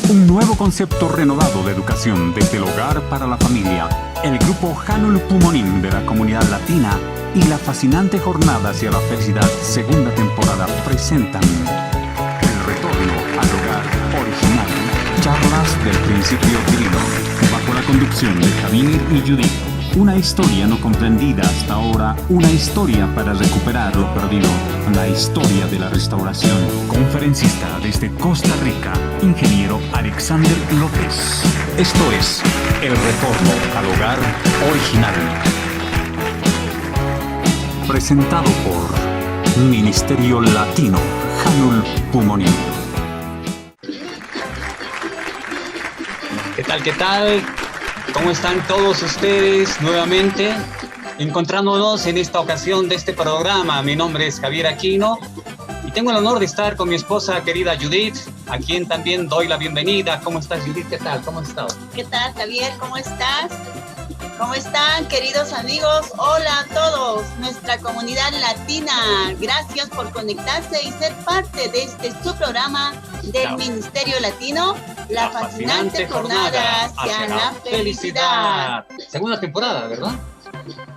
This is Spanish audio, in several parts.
Un nuevo concepto renovado de educación desde el hogar para la familia. El grupo Hanul Pumonim de la comunidad latina y la fascinante jornada hacia la felicidad segunda temporada presentan el retorno al hogar original. Charlas del principio divino, bajo la conducción de Javier y Judith. Una historia no comprendida hasta ahora, una historia para recuperar lo perdido, la historia de la restauración. Conferencista desde Costa Rica, ingeniero Alexander López. Esto es el retorno al hogar original. Presentado por Ministerio Latino Hanul Pumonim. ¿Qué tal? ¿Qué tal? ¿Cómo están todos ustedes nuevamente? Encontrándonos en esta ocasión de este programa. Mi nombre es Javier Aquino y tengo el honor de estar con mi esposa querida Judith, a quien también doy la bienvenida. ¿Cómo estás, Judith? ¿Qué tal? ¿Cómo has estado? ¿Qué tal, Javier? ¿Cómo estás? ¿Cómo están, queridos amigos? Hola a todos, nuestra comunidad latina. Gracias por conectarse y ser parte de este su programa del Ministerio Latino, la fascinante jornada hacia la felicidad. Segunda temporada, ¿verdad?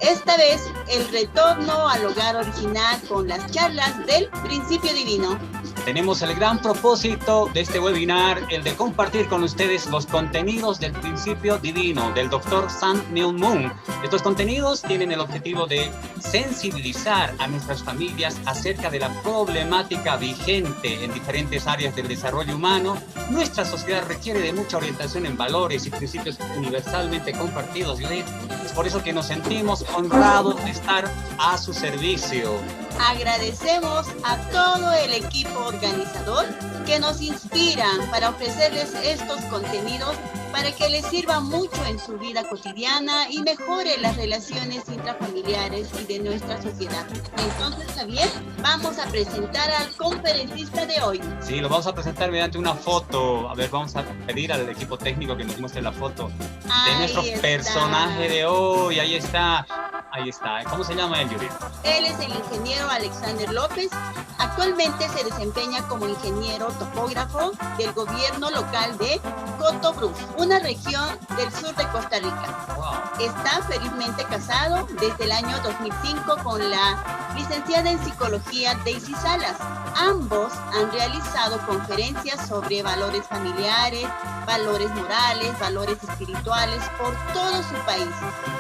Esta vez, el retorno al hogar original con las charlas del principio divino. Tenemos el gran propósito de este webinar, el de compartir con ustedes los contenidos del principio divino del Dr. Sun Myung Moon. Estos contenidos tienen el objetivo de sensibilizar a nuestras familias acerca de la problemática vigente en diferentes áreas del desarrollo humano. Nuestra sociedad requiere de mucha orientación en valores y principios universalmente compartidos. Es por eso que nos sentimos honrados de estar a su servicio. Agradecemos a todo el equipo organizador que nos inspiran para ofrecerles estos contenidos para que les sirva mucho en su vida cotidiana y mejore las relaciones intrafamiliares y de nuestra sociedad. Entonces, Javier, vamos a presentar al conferencista de hoy. Sí, lo vamos a presentar mediante una foto. A ver, vamos a pedir al equipo técnico que nos muestre la foto de nuestro personaje de hoy. Ahí está. Ahí está. ¿Cómo se llama él, Judith? Él es el ingeniero Alexander López. Actualmente se desempeña como ingeniero topógrafo del gobierno local de Cotobruz, una región del sur de Costa Rica. Wow. Está felizmente casado desde el año 2005 con la licenciada en psicología Daisy Salas. Ambos han realizado conferencias sobre valores familiares, valores morales, valores espirituales por todo su país.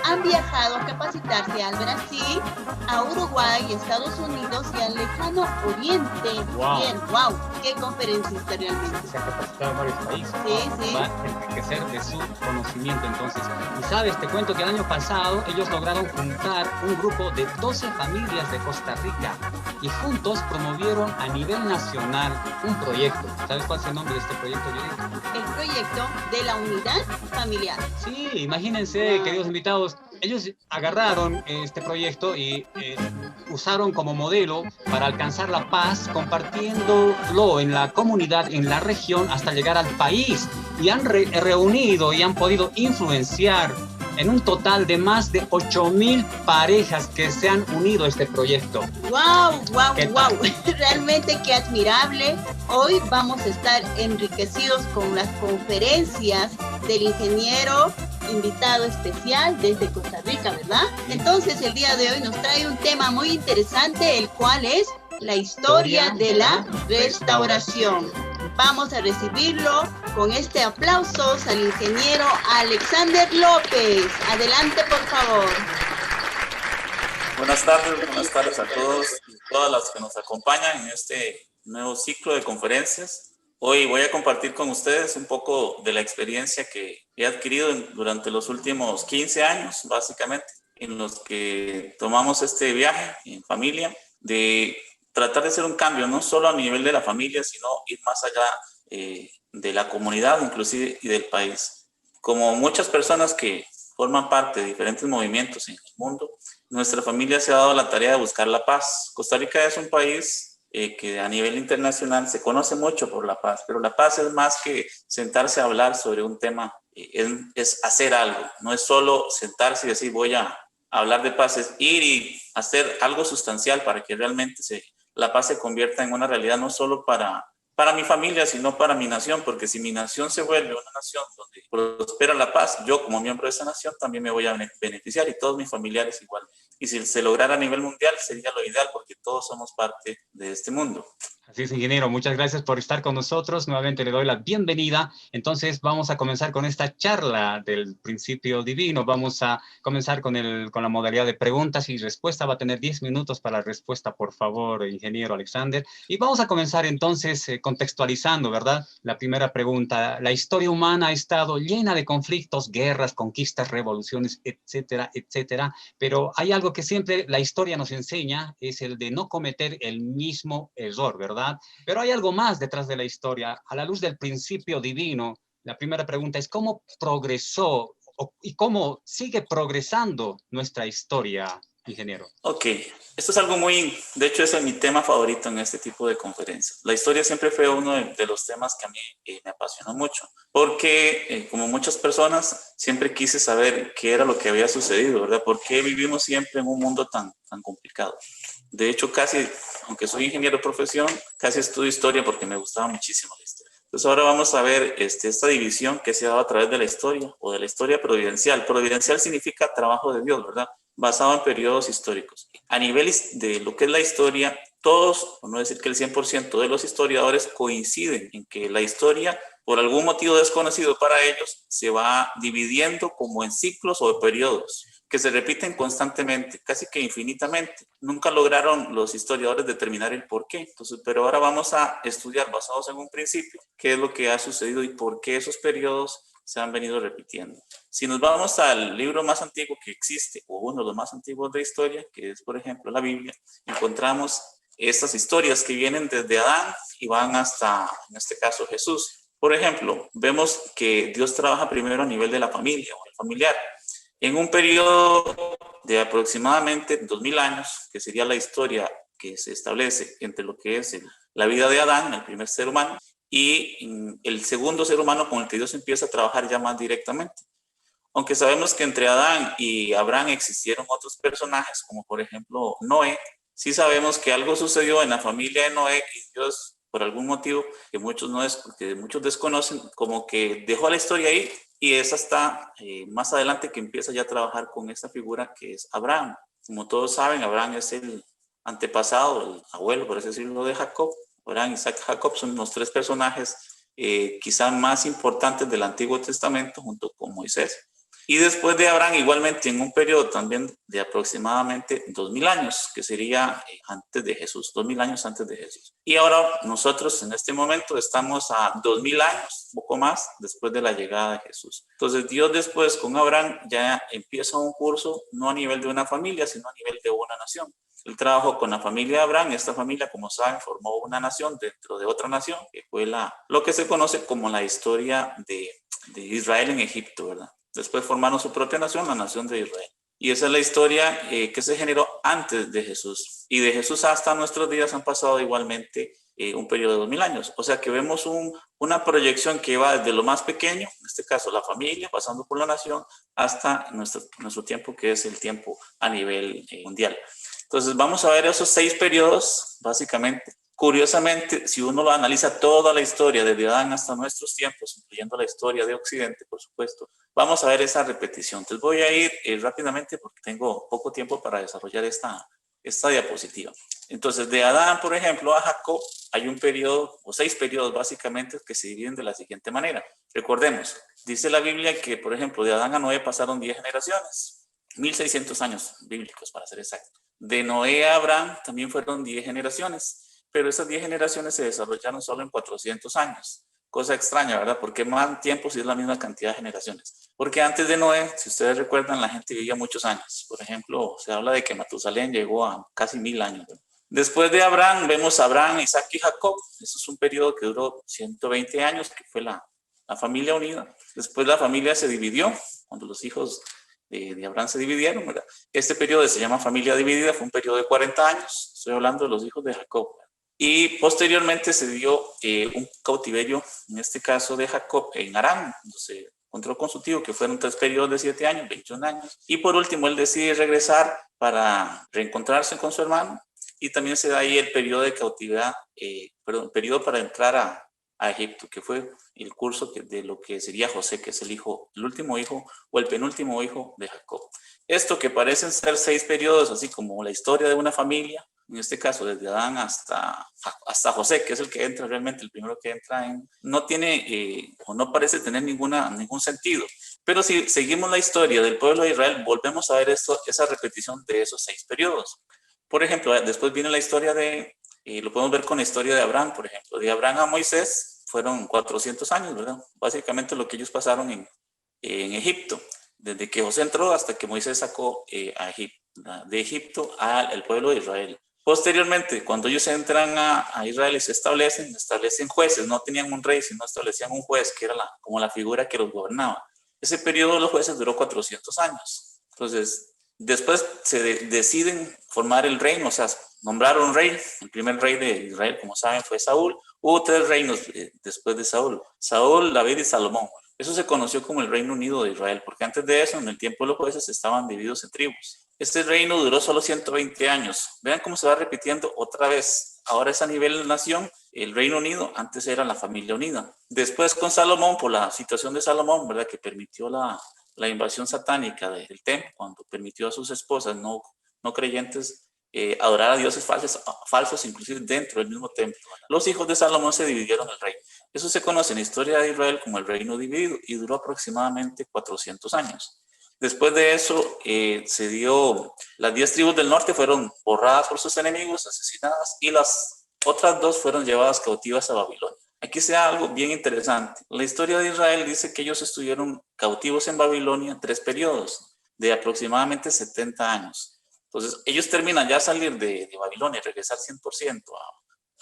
Han viajado a capacitarse al Brasil, a Uruguay, Estados Unidos y al lejano Oriente. Wow. Bien, wow, qué conferencista realmente. Se ha capacitado en varios países. Sí. Va a enriquecer de su conocimiento entonces. Y sabes, te cuento que el año pasado ellos lograron juntar un grupo de 12 familias de Costa Rica y juntos promovieron a nivel nacional un proyecto. ¿Sabes cuál es el nombre de este proyecto, Judith? El proyecto de la unidad familiar. Sí, imagínense, queridos invitados, ellos agarraron este proyecto y usaron como modelo para alcanzar la paz, compartiéndolo en la comunidad, en la región, hasta llegar al país. Y han reunido y han podido influenciar en un total de más de 8,000 parejas que se han unido a este proyecto. ¡Wow! Realmente qué admirable. Hoy vamos a estar enriquecidos con las conferencias del ingeniero invitado especial desde Costa Rica, ¿verdad? Entonces, el día de hoy nos trae un tema muy interesante, el cual es la historia de la restauración. Vamos a recibirlo con este aplauso al ingeniero Alexander López. Adelante, por favor. Buenas tardes a todos y todas las que nos acompañan en este nuevo ciclo de conferencias. Hoy voy a compartir con ustedes un poco de la experiencia que he adquirido durante los últimos 15 años, básicamente, en los que tomamos este viaje en familia, de tratar de hacer un cambio, no solo a nivel de la familia, sino ir más allá de la comunidad, inclusive, y del país. Como muchas personas que forman parte de diferentes movimientos en el mundo, nuestra familia se ha dado la tarea de buscar la paz. Costa Rica es un país que a nivel internacional se conoce mucho por la paz, pero la paz es más que sentarse a hablar sobre un tema, es hacer algo, no es solo sentarse y decir voy a hablar de paz, es ir y hacer algo sustancial para que realmente la paz se convierta en una realidad no solo para para mi familia, sino para mi nación, porque si mi nación se vuelve una nación donde prospera la paz, yo como miembro de esa nación también me voy a beneficiar y todos mis familiares igual. Y si se lograra a nivel mundial sería lo ideal porque todos somos parte de este mundo. Así es, ingeniero. Muchas gracias por estar con nosotros. Nuevamente le doy la bienvenida. Entonces vamos a comenzar con esta charla del principio divino. Vamos a comenzar con la modalidad de preguntas y respuestas. Va a tener 10 minutos para la respuesta, por favor, ingeniero Alexander. Y vamos a comenzar entonces contextualizando, ¿verdad? La primera pregunta. La historia humana ha estado llena de conflictos, guerras, conquistas, revoluciones, etcétera, etcétera. Pero hay algo que siempre la historia nos enseña, es el de no cometer el mismo error, ¿verdad? Pero hay algo más detrás de la historia. A la luz del principio divino, la primera pregunta es ¿cómo progresó y cómo sigue progresando nuestra historia, ingeniero? Ok, esto es algo de hecho ese es mi tema favorito en este tipo de conferencias. La historia siempre fue uno de los temas que a mí me apasionó mucho, porque como muchas personas siempre quise saber qué era lo que había sucedido, ¿verdad? ¿Por qué vivimos siempre en un mundo tan complicado? De hecho, aunque soy ingeniero de profesión, casi estudio historia porque me gustaba muchísimo la historia. Entonces ahora vamos a ver esta división que se ha dado a través de la historia o de la historia providencial. Providencial significa trabajo de Dios, ¿verdad? Basado en periodos históricos. A nivel de lo que es la historia, todos, por no decir que el 100% de los historiadores coinciden en que la historia, por algún motivo desconocido para ellos, se va dividiendo como en ciclos o periodos que se repiten constantemente, casi que infinitamente. Nunca lograron los historiadores determinar el por qué. Entonces, pero ahora vamos a estudiar, basados en un principio, qué es lo que ha sucedido y por qué esos periodos se han venido repitiendo. Si nos vamos al libro más antiguo que existe, o uno de los más antiguos de historia, que es, por ejemplo, la Biblia, encontramos estas historias que vienen desde Adán y van hasta, en este caso, Jesús. Por ejemplo, vemos que Dios trabaja primero a nivel de la familia o el familiar. En un periodo de aproximadamente 2000 años, que sería la historia que se establece entre lo que es la vida de Adán, el primer ser humano, y el segundo ser humano con el que Dios empieza a trabajar ya más directamente. Aunque sabemos que entre Adán y Abraham existieron otros personajes, como por ejemplo Noé, sí sabemos que algo sucedió en la familia de Noé y Dios, por algún motivo que muchos desconocen, como que dejó la historia ahí. Y es hasta más adelante que empieza ya a trabajar con esta figura que es Abraham. Como todos saben, Abraham es el antepasado, el abuelo, por así decirlo, de Jacob. Abraham, Isaac, Jacob son los tres personajes quizás más importantes del Antiguo Testamento junto con Moisés. Y después de Abraham, igualmente en un periodo también de aproximadamente 2000 años, que sería antes de Jesús, 2000 años antes de Jesús. Y ahora nosotros en este momento estamos a 2000 años, un poco más, después de la llegada de Jesús. Entonces Dios después con Abraham ya empieza un curso, no a nivel de una familia, sino a nivel de una nación. Él trabajó con la familia de Abraham. Esta familia, como saben, formó una nación dentro de otra nación, que fue lo que se conoce como la historia de Israel en Egipto, ¿verdad? Después formaron su propia nación, la nación de Israel. Y esa es la historia que se generó antes de Jesús. Y de Jesús hasta nuestros días han pasado igualmente un periodo de 2000 años. O sea que vemos una proyección que va desde lo más pequeño, en este caso la familia, pasando por la nación, hasta nuestro tiempo, que es el tiempo a nivel mundial. Entonces vamos a ver esos 6 periodos, básicamente. Curiosamente, si uno lo analiza toda la historia desde Adán hasta nuestros tiempos, incluyendo la historia de Occidente, por supuesto, vamos a ver esa repetición. Entonces voy a ir rápidamente porque tengo poco tiempo para desarrollar esta diapositiva. Entonces, de Adán, por ejemplo, a Jacob, hay un periodo, o 6 periodos básicamente, que se dividen de la siguiente manera. Recordemos, dice la Biblia que, por ejemplo, de Adán a Noé pasaron 10 generaciones, 1600 años bíblicos para ser exacto. De Noé a Abraham también fueron 10 generaciones. Pero esas 10 generaciones se desarrollaron solo en 400 años. Cosa extraña, ¿verdad? ¿Por qué más tiempo si es la misma cantidad de generaciones? Porque antes de Noé, si ustedes recuerdan, la gente vivía muchos años. Por ejemplo, se habla de que Matusalén llegó a casi 1000 años, ¿verdad? Después de Abraham, vemos a Abraham, Isaac y Jacob. Eso es un periodo que duró 120 años, que fue la familia unida. Después la familia se dividió, cuando los hijos de Abraham se dividieron, ¿verdad? Este periodo se llama familia dividida, fue un periodo de 40 años. Estoy hablando de los hijos de Jacob, ¿verdad? Y posteriormente se dio un cautiverio, en este caso de Jacob, en Harán, donde se encontró con su tío, que fueron 3 periodos de 7 años, 21 años. Y por último, él decide regresar para reencontrarse con su hermano. y también se da ahí el periodo de cautividad, periodo para entrar a Egipto, que fue el curso de lo que sería José, que es el último hijo o el penúltimo hijo de Jacob. Esto que parecen ser 6 periodos, así como la historia de una familia, en este caso desde Adán hasta José, que es el que entra realmente, el primero que entra no tiene o no parece tener ningún sentido. Pero si seguimos la historia del pueblo de Israel, volvemos a ver esa repetición de esos 6 periodos. Por ejemplo, después viene la historia lo podemos ver con la historia de Abraham, por ejemplo. De Abraham a Moisés fueron 400 años, ¿verdad? Básicamente lo que ellos pasaron en Egipto, desde que José entró hasta que Moisés sacó de Egipto al pueblo de Israel. Posteriormente, cuando ellos entran a Israel y se establecen jueces, no tenían un rey, sino establecían un juez, que era como la figura que los gobernaba. Ese periodo de los jueces duró 400 años. Entonces, después se deciden formar el reino, o sea, nombraron un rey. El primer rey de Israel, como saben, fue Saúl. Hubo 3 reinos después de Saúl: Saúl, David y Salomón. Eso se conoció como el Reino Unido de Israel, porque antes de eso, en el tiempo de los jueces, estaban divididos en tribus. Este reino duró solo 120 años. Vean cómo se va repitiendo otra vez. Ahora es a nivel nación, el Reino Unido, antes era la familia unida. Después con Salomón, por la situación de Salomón, ¿verdad?, que permitió la invasión satánica del templo, cuando permitió a sus esposas no creyentes adorar a dioses falsos, inclusive dentro del mismo templo. Los hijos de Salomón se dividieron el reino. Eso se conoce en la historia de Israel como el reino dividido y duró aproximadamente 400 años. Después de eso, las 10 tribus del norte fueron borradas por sus enemigos, asesinadas, y las otras 2 fueron llevadas cautivas a Babilonia. Aquí se da algo bien interesante. La historia de Israel dice que ellos estuvieron cautivos en Babilonia 3 periodos de aproximadamente 70 años. Entonces, ellos terminan ya salir de Babilonia y regresar 100%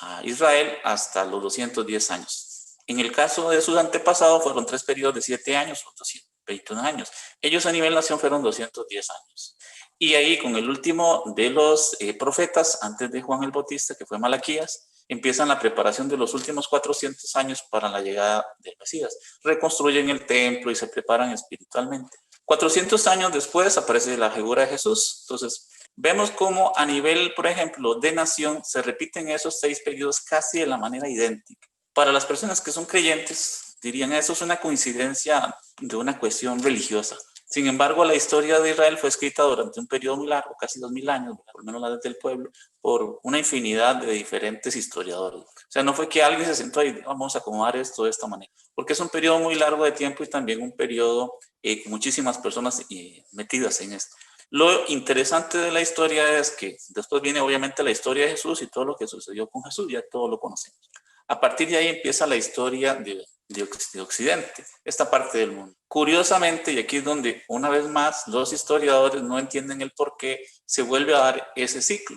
a Israel hasta los 210 años. En el caso de sus antepasados fueron 3 periodos de 7 años o 221 años. Ellos a nivel nación fueron 210 años. Y ahí con el último de los profetas, antes de Juan el Bautista, que fue Malaquías, empiezan la preparación de los últimos 400 años para la llegada del Mesías. Reconstruyen el templo y se preparan espiritualmente. 400 años después aparece la figura de Jesús. Entonces, vemos cómo a nivel, por ejemplo, de nación, se repiten esos 6 periodos casi de la manera idéntica. Para las personas que son creyentes, dirían eso es una coincidencia de una cuestión religiosa. Sin embargo, la historia de Israel fue escrita durante un periodo muy largo, casi 2000 años, por lo menos la del pueblo, por una infinidad de diferentes historiadores. O sea, no fue que alguien se sentó y vamos a acomodar esto de esta manera, porque es un periodo muy largo de tiempo y también un periodo con muchísimas personas metidas en esto. Lo interesante de la historia es que después viene obviamente la historia de Jesús y todo lo que sucedió con Jesús, ya todo lo conocemos. A partir de ahí empieza la historia de Occidente, esta parte del mundo. Curiosamente, y aquí es donde una vez más los historiadores no entienden el por qué se vuelve a dar ese ciclo.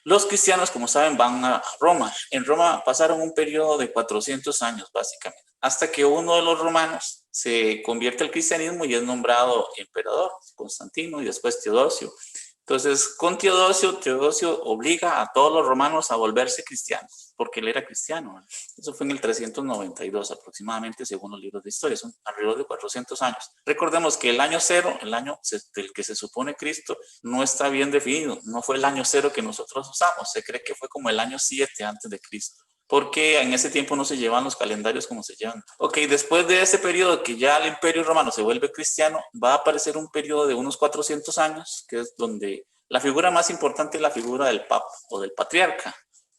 Los cristianos, como saben, van a Roma. En Roma pasaron un periodo de 400 años, básicamente, hasta que uno de los romanos se convierte al cristianismo y es nombrado emperador, Constantino, y después Teodosio. Entonces, con Teodosio obliga a todos los romanos a volverse cristianos, porque él era cristiano. Eso fue en el 392 aproximadamente, según los libros de historia, son alrededor de 400 años. Recordemos que el año 0, el año del que se supone Cristo, no está bien definido. No fue el año 0 que nosotros usamos, se cree que fue como el año 7 antes de Cristo, porque en ese tiempo no se llevan los calendarios como se llevan. Ok, después de ese periodo que ya el Imperio Romano se vuelve cristiano, va a aparecer un periodo de unos 400 años, que es donde la figura más importante es la figura del Papa o del Patriarca,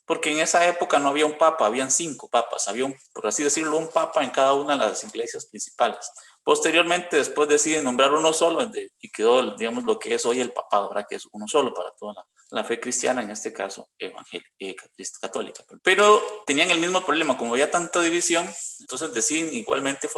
porque en esa época no había un Papa, habían 5 papas, había por así decirlo, un Papa en cada una de las iglesias principales. Posteriormente, después deciden nombrar uno solo y quedó, digamos, lo que es hoy el papado, ¿verdad?, que es uno solo para toda la fe cristiana, en este caso evangélica, católica. Pero tenían el mismo problema, como había tanta división, entonces deciden igualmente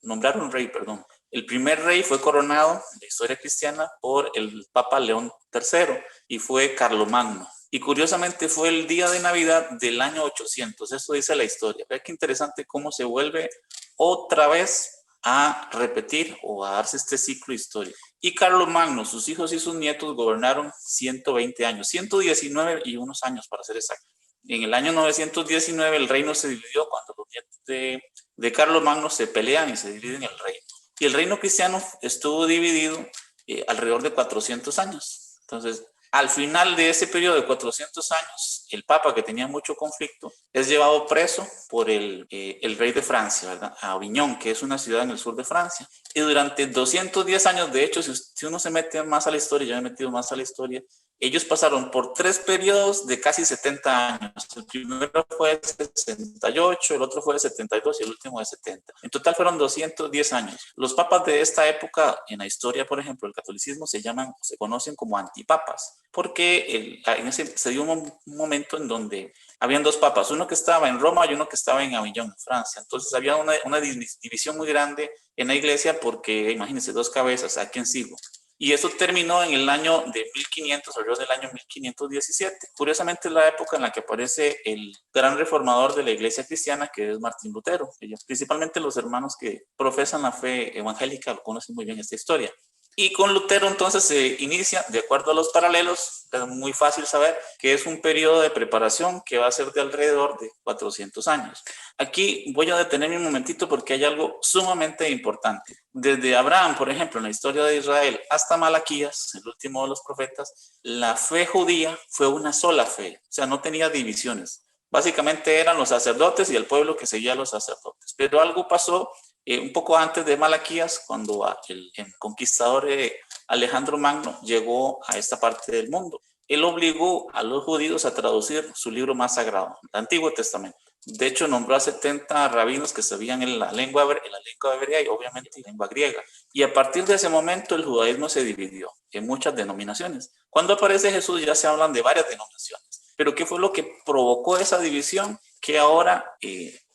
nombrar un rey, perdón. El primer rey fue coronado en la historia cristiana por el Papa León III y fue Carlomagno. Y curiosamente fue el día de Navidad del año 800, eso dice la historia. Vea qué interesante cómo se vuelve otra vez a repetir o a darse este ciclo histórico. Y Carlomagno, sus hijos y sus nietos gobernaron 120 años, 119 y unos años para ser exacto. En el año 919 el reino se dividió cuando los nietos de Carlomagno se pelean y se dividen el reino. Y el reino cristiano estuvo dividido alrededor de 400 años. Entonces, Al final de ese periodo de 400 años, el Papa, que tenía mucho conflicto, es llevado preso por el rey de Francia, ¿verdad? A Aviñón, que es una ciudad en el sur de Francia. Y durante 210 años, de hecho, si uno se mete más a la historia, yo me he metido más a la historia, ellos pasaron por 3 periodos de casi 70 años. El primero fue de 68, el otro fue de 72 y el último de 70. En total fueron 210 años. Los papas de esta época, en la historia, por ejemplo, del catolicismo, se conocen como antipapas, porque se dio un momento en donde habían 2 papas, uno que estaba en Roma y uno que estaba en Aviñón, en Francia. Entonces había una división muy grande en la iglesia porque, imagínense, 2 cabezas, ¿a quién sigo? Y eso terminó en el año de 1500, alrededor del año 1517. Curiosamente es la época en la que aparece el gran reformador de la iglesia cristiana, que es Martín Lutero. Principalmente los hermanos que profesan la fe evangélica conocen muy bien esta historia. Y con Lutero entonces se inicia, de acuerdo a los paralelos, es muy fácil saber que es un periodo de preparación que va a ser de alrededor de 400 años. Aquí voy a detenerme un momentito porque hay algo sumamente importante. Desde Abraham, por ejemplo, en la historia de Israel, hasta Malaquías, el último de los profetas, la fe judía fue una sola fe, o sea, no tenía divisiones. Básicamente eran los sacerdotes y el pueblo que seguía a los sacerdotes. Pero algo pasó un poco antes de Malaquías, cuando el conquistador Alejandro Magno llegó a esta parte del mundo. Él obligó a los judíos a traducir su libro más sagrado, el Antiguo Testamento. De hecho, nombró a 70 rabinos que sabían en la lengua hebrea y obviamente en lengua griega. Y a partir de ese momento el judaísmo se dividió en muchas denominaciones. Cuando aparece Jesús ya se hablan de varias denominaciones. Pero ¿qué fue lo que provocó esa división? Que ahora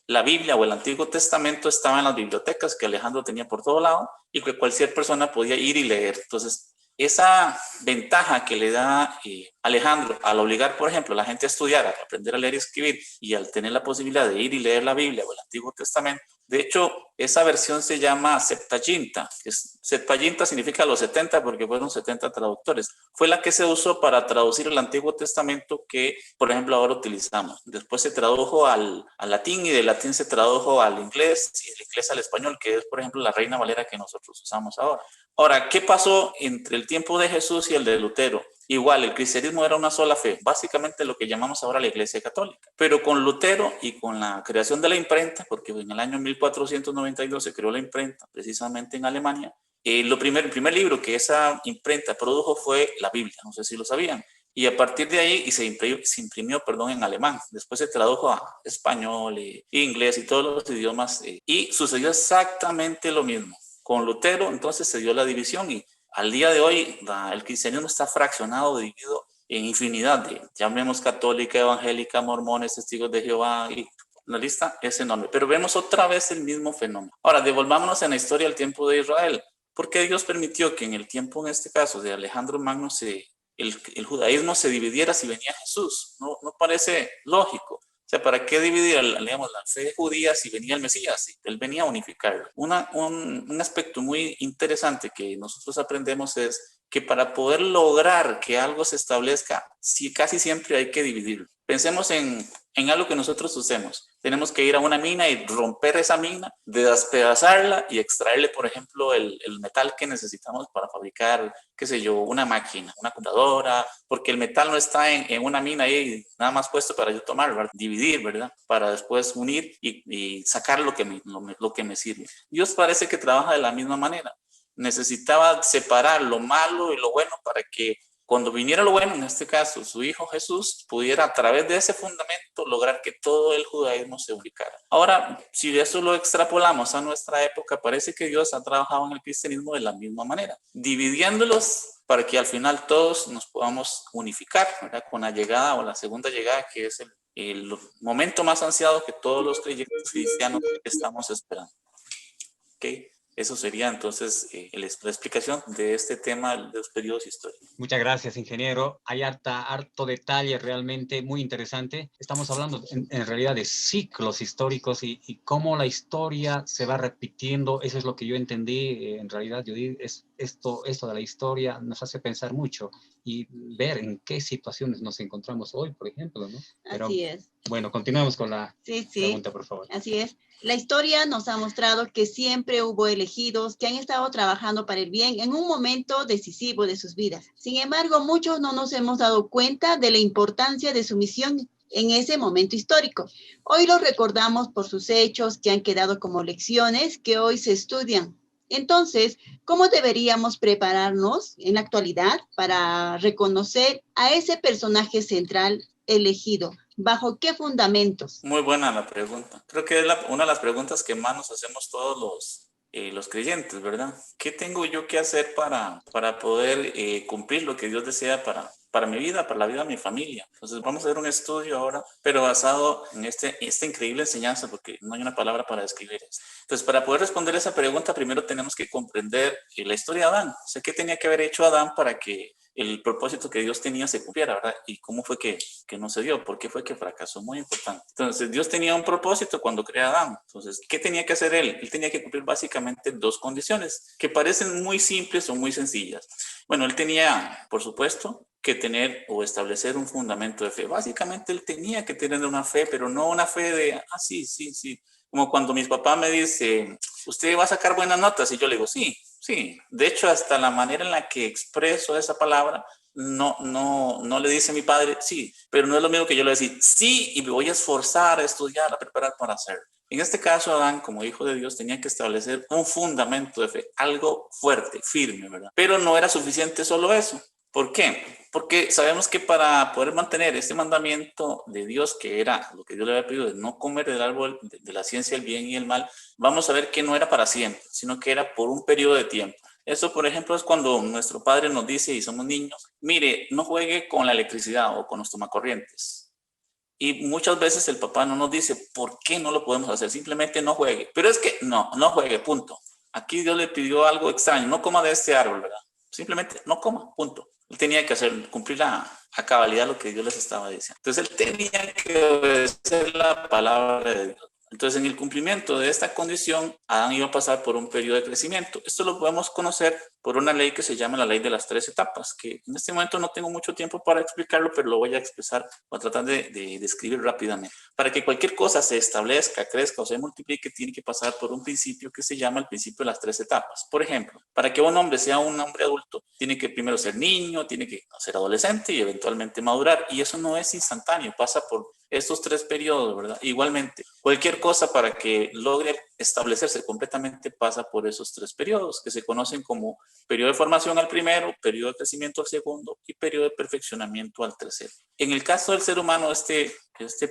la Biblia o el Antiguo Testamento estaba en las bibliotecas que Alejandro tenía por todo lado y que cualquier persona podía ir y leer. Entonces, esa ventaja que le da Alejandro al obligar, por ejemplo, a la gente a estudiar, a aprender a leer y escribir, y al tener la posibilidad de ir y leer la Biblia o el Antiguo Testamento, de hecho, esa versión se llama Septuaginta. Septuaginta significa los 70 porque fueron 70 traductores. Fue la que se usó para traducir el Antiguo Testamento que, por ejemplo, ahora utilizamos. Después se tradujo al latín y del latín se tradujo al inglés y del inglés al español, que es, por ejemplo, la Reina Valera que nosotros usamos ahora. Ahora, ¿qué pasó entre el tiempo de Jesús y el de Lutero? Igual, el cristianismo era una sola fe, básicamente lo que llamamos ahora la Iglesia Católica. Pero con Lutero y con la creación de la imprenta, porque en el año 1492 se creó la imprenta, precisamente en Alemania, el primer libro que esa imprenta produjo fue la Biblia, no sé si lo sabían. Y a partir de ahí se imprimió en alemán. Después se tradujo a español, inglés y todos los idiomas. Y sucedió exactamente lo mismo. Con Lutero entonces se dio la división y al día de hoy el cristianismo está fraccionado, dividido en infinidad de, llamemos católica, evangélica, mormones, testigos de Jehová, y la lista es enorme. Pero vemos otra vez el mismo fenómeno. Ahora, devolvámonos en la historia del tiempo de Israel. ¿Por qué Dios permitió que en el tiempo, en este caso, de Alejandro Magno, el judaísmo se dividiera si venía Jesús? No parece lógico. O sea, ¿para qué dividir, digamos, la fe judía si venía el Mesías? Si él venía a unificarlo. Un aspecto muy interesante que nosotros aprendemos es que para poder lograr que algo se establezca, casi siempre hay que dividirlo. Pensemos en algo que nosotros usemos. Tenemos que ir a una mina y romper esa mina, despedazarla y extraerle, por ejemplo, el metal que necesitamos para fabricar, qué sé yo, una máquina, una computadora, porque el metal no está en una mina ahí nada más puesto para yo tomar, ¿verdad? Dividir, ¿verdad? Para después unir y sacar lo que me sirve. Dios parece que trabaja de la misma manera. Necesitaba separar lo malo y lo bueno para que cuando viniera lo bueno, en este caso su hijo Jesús, pudiera a través de ese fundamento lograr que todo el judaísmo se unificara. Ahora, si eso lo extrapolamos a nuestra época, parece que Dios ha trabajado en el cristianismo de la misma manera, dividiéndolos para que al final todos nos podamos unificar, ¿verdad? Con la llegada o la segunda llegada, que es el momento más ansiado que todos los creyentes cristianos estamos esperando. ¿Okay? Eso sería entonces la explicación de este tema de los periodos históricos. Muchas gracias, ingeniero. Hay harto detalle realmente muy interesante. Estamos hablando en realidad de ciclos históricos y cómo la historia se va repitiendo. Eso es lo que yo entendí. En realidad, Judith, esto de la historia nos hace pensar mucho y ver en qué situaciones nos encontramos hoy, por ejemplo, ¿no? Pero, así es. Bueno, continuamos con la pregunta, por favor. Así es. La historia nos ha mostrado que siempre hubo elegidos que han estado trabajando para el bien en un momento decisivo de sus vidas. Sin embargo, muchos no nos hemos dado cuenta de la importancia de su misión en ese momento histórico. Hoy los recordamos por sus hechos que han quedado como lecciones que hoy se estudian. Entonces, ¿cómo deberíamos prepararnos en la actualidad para reconocer a ese personaje central elegido? ¿Bajo qué fundamentos? Muy buena la pregunta. Creo que es una de las preguntas que más nos hacemos todos los creyentes, ¿verdad? ¿Qué tengo yo que hacer para poder cumplir lo que Dios desea para mi vida, para la vida de mi familia? Entonces vamos a hacer un estudio ahora, pero basado en esta increíble enseñanza, porque no hay una palabra para describir esto. Entonces, para poder responder esa pregunta, primero tenemos que comprender la historia de Adán. O sea, ¿qué tenía que haber hecho Adán para que el propósito que Dios tenía se cumpliera, ¿verdad? Y cómo fue que no se dio, por qué fue que fracasó, muy importante. Entonces, Dios tenía un propósito cuando crea a Adán. Entonces, ¿qué tenía que hacer él? Él tenía que cumplir básicamente dos condiciones que parecen muy simples o muy sencillas. Bueno, él tenía, por supuesto, que tener o establecer un fundamento de fe. Básicamente, él tenía que tener una fe, pero no una fe de, sí. Como cuando mi papá me dice, ¿usted va a sacar buenas notas? Y yo le digo, sí. De hecho, hasta la manera en la que expreso esa palabra, no le dice a mi padre, sí, pero no es lo mismo que yo le decir, sí, y me voy a esforzar a estudiar, a preparar para hacerlo. En este caso, Adán, como hijo de Dios, tenía que establecer un fundamento de fe, algo fuerte, firme, ¿verdad? Pero no era suficiente solo eso. ¿Por qué? Porque sabemos que para poder mantener este mandamiento de Dios, que era lo que Dios le había pedido de no comer del árbol de la ciencia del bien y el mal, vamos a ver que no era para siempre, sino que era por un periodo de tiempo. Eso, por ejemplo, es cuando nuestro padre nos dice, y somos niños, mire, no juegue con la electricidad o con los tomacorrientes. Y muchas veces el papá no nos dice, ¿por qué no lo podemos hacer? Simplemente no juegue. Pero es que no juegue, punto. Aquí Dios le pidió algo extraño, no coma de este árbol, ¿verdad? Simplemente no coma, punto. Él tenía que cumplir a cabalidad lo que Dios les estaba diciendo. Entonces él tenía que obedecer la palabra de Dios. Entonces, en el cumplimiento de esta condición, Adán iba a pasar por un periodo de crecimiento. Esto lo podemos conocer por una ley que se llama la ley de las 3 etapas, que en este momento no tengo mucho tiempo para explicarlo, pero lo voy a expresar, voy a tratar de describir rápidamente. Para que cualquier cosa se establezca, crezca o se multiplique, tiene que pasar por un principio que se llama el principio de las 3 etapas. Por ejemplo, para que un hombre sea un hombre adulto, tiene que primero ser niño, tiene que ser adolescente y eventualmente madurar. Y eso no es instantáneo, pasa por estos 3 periodos, ¿verdad? Igualmente, cualquier cosa para que logre establecerse completamente pasa por esos 3 periodos que se conocen como periodo de formación al primero, periodo de crecimiento al segundo y periodo de perfeccionamiento al tercero. En el caso del ser humano, este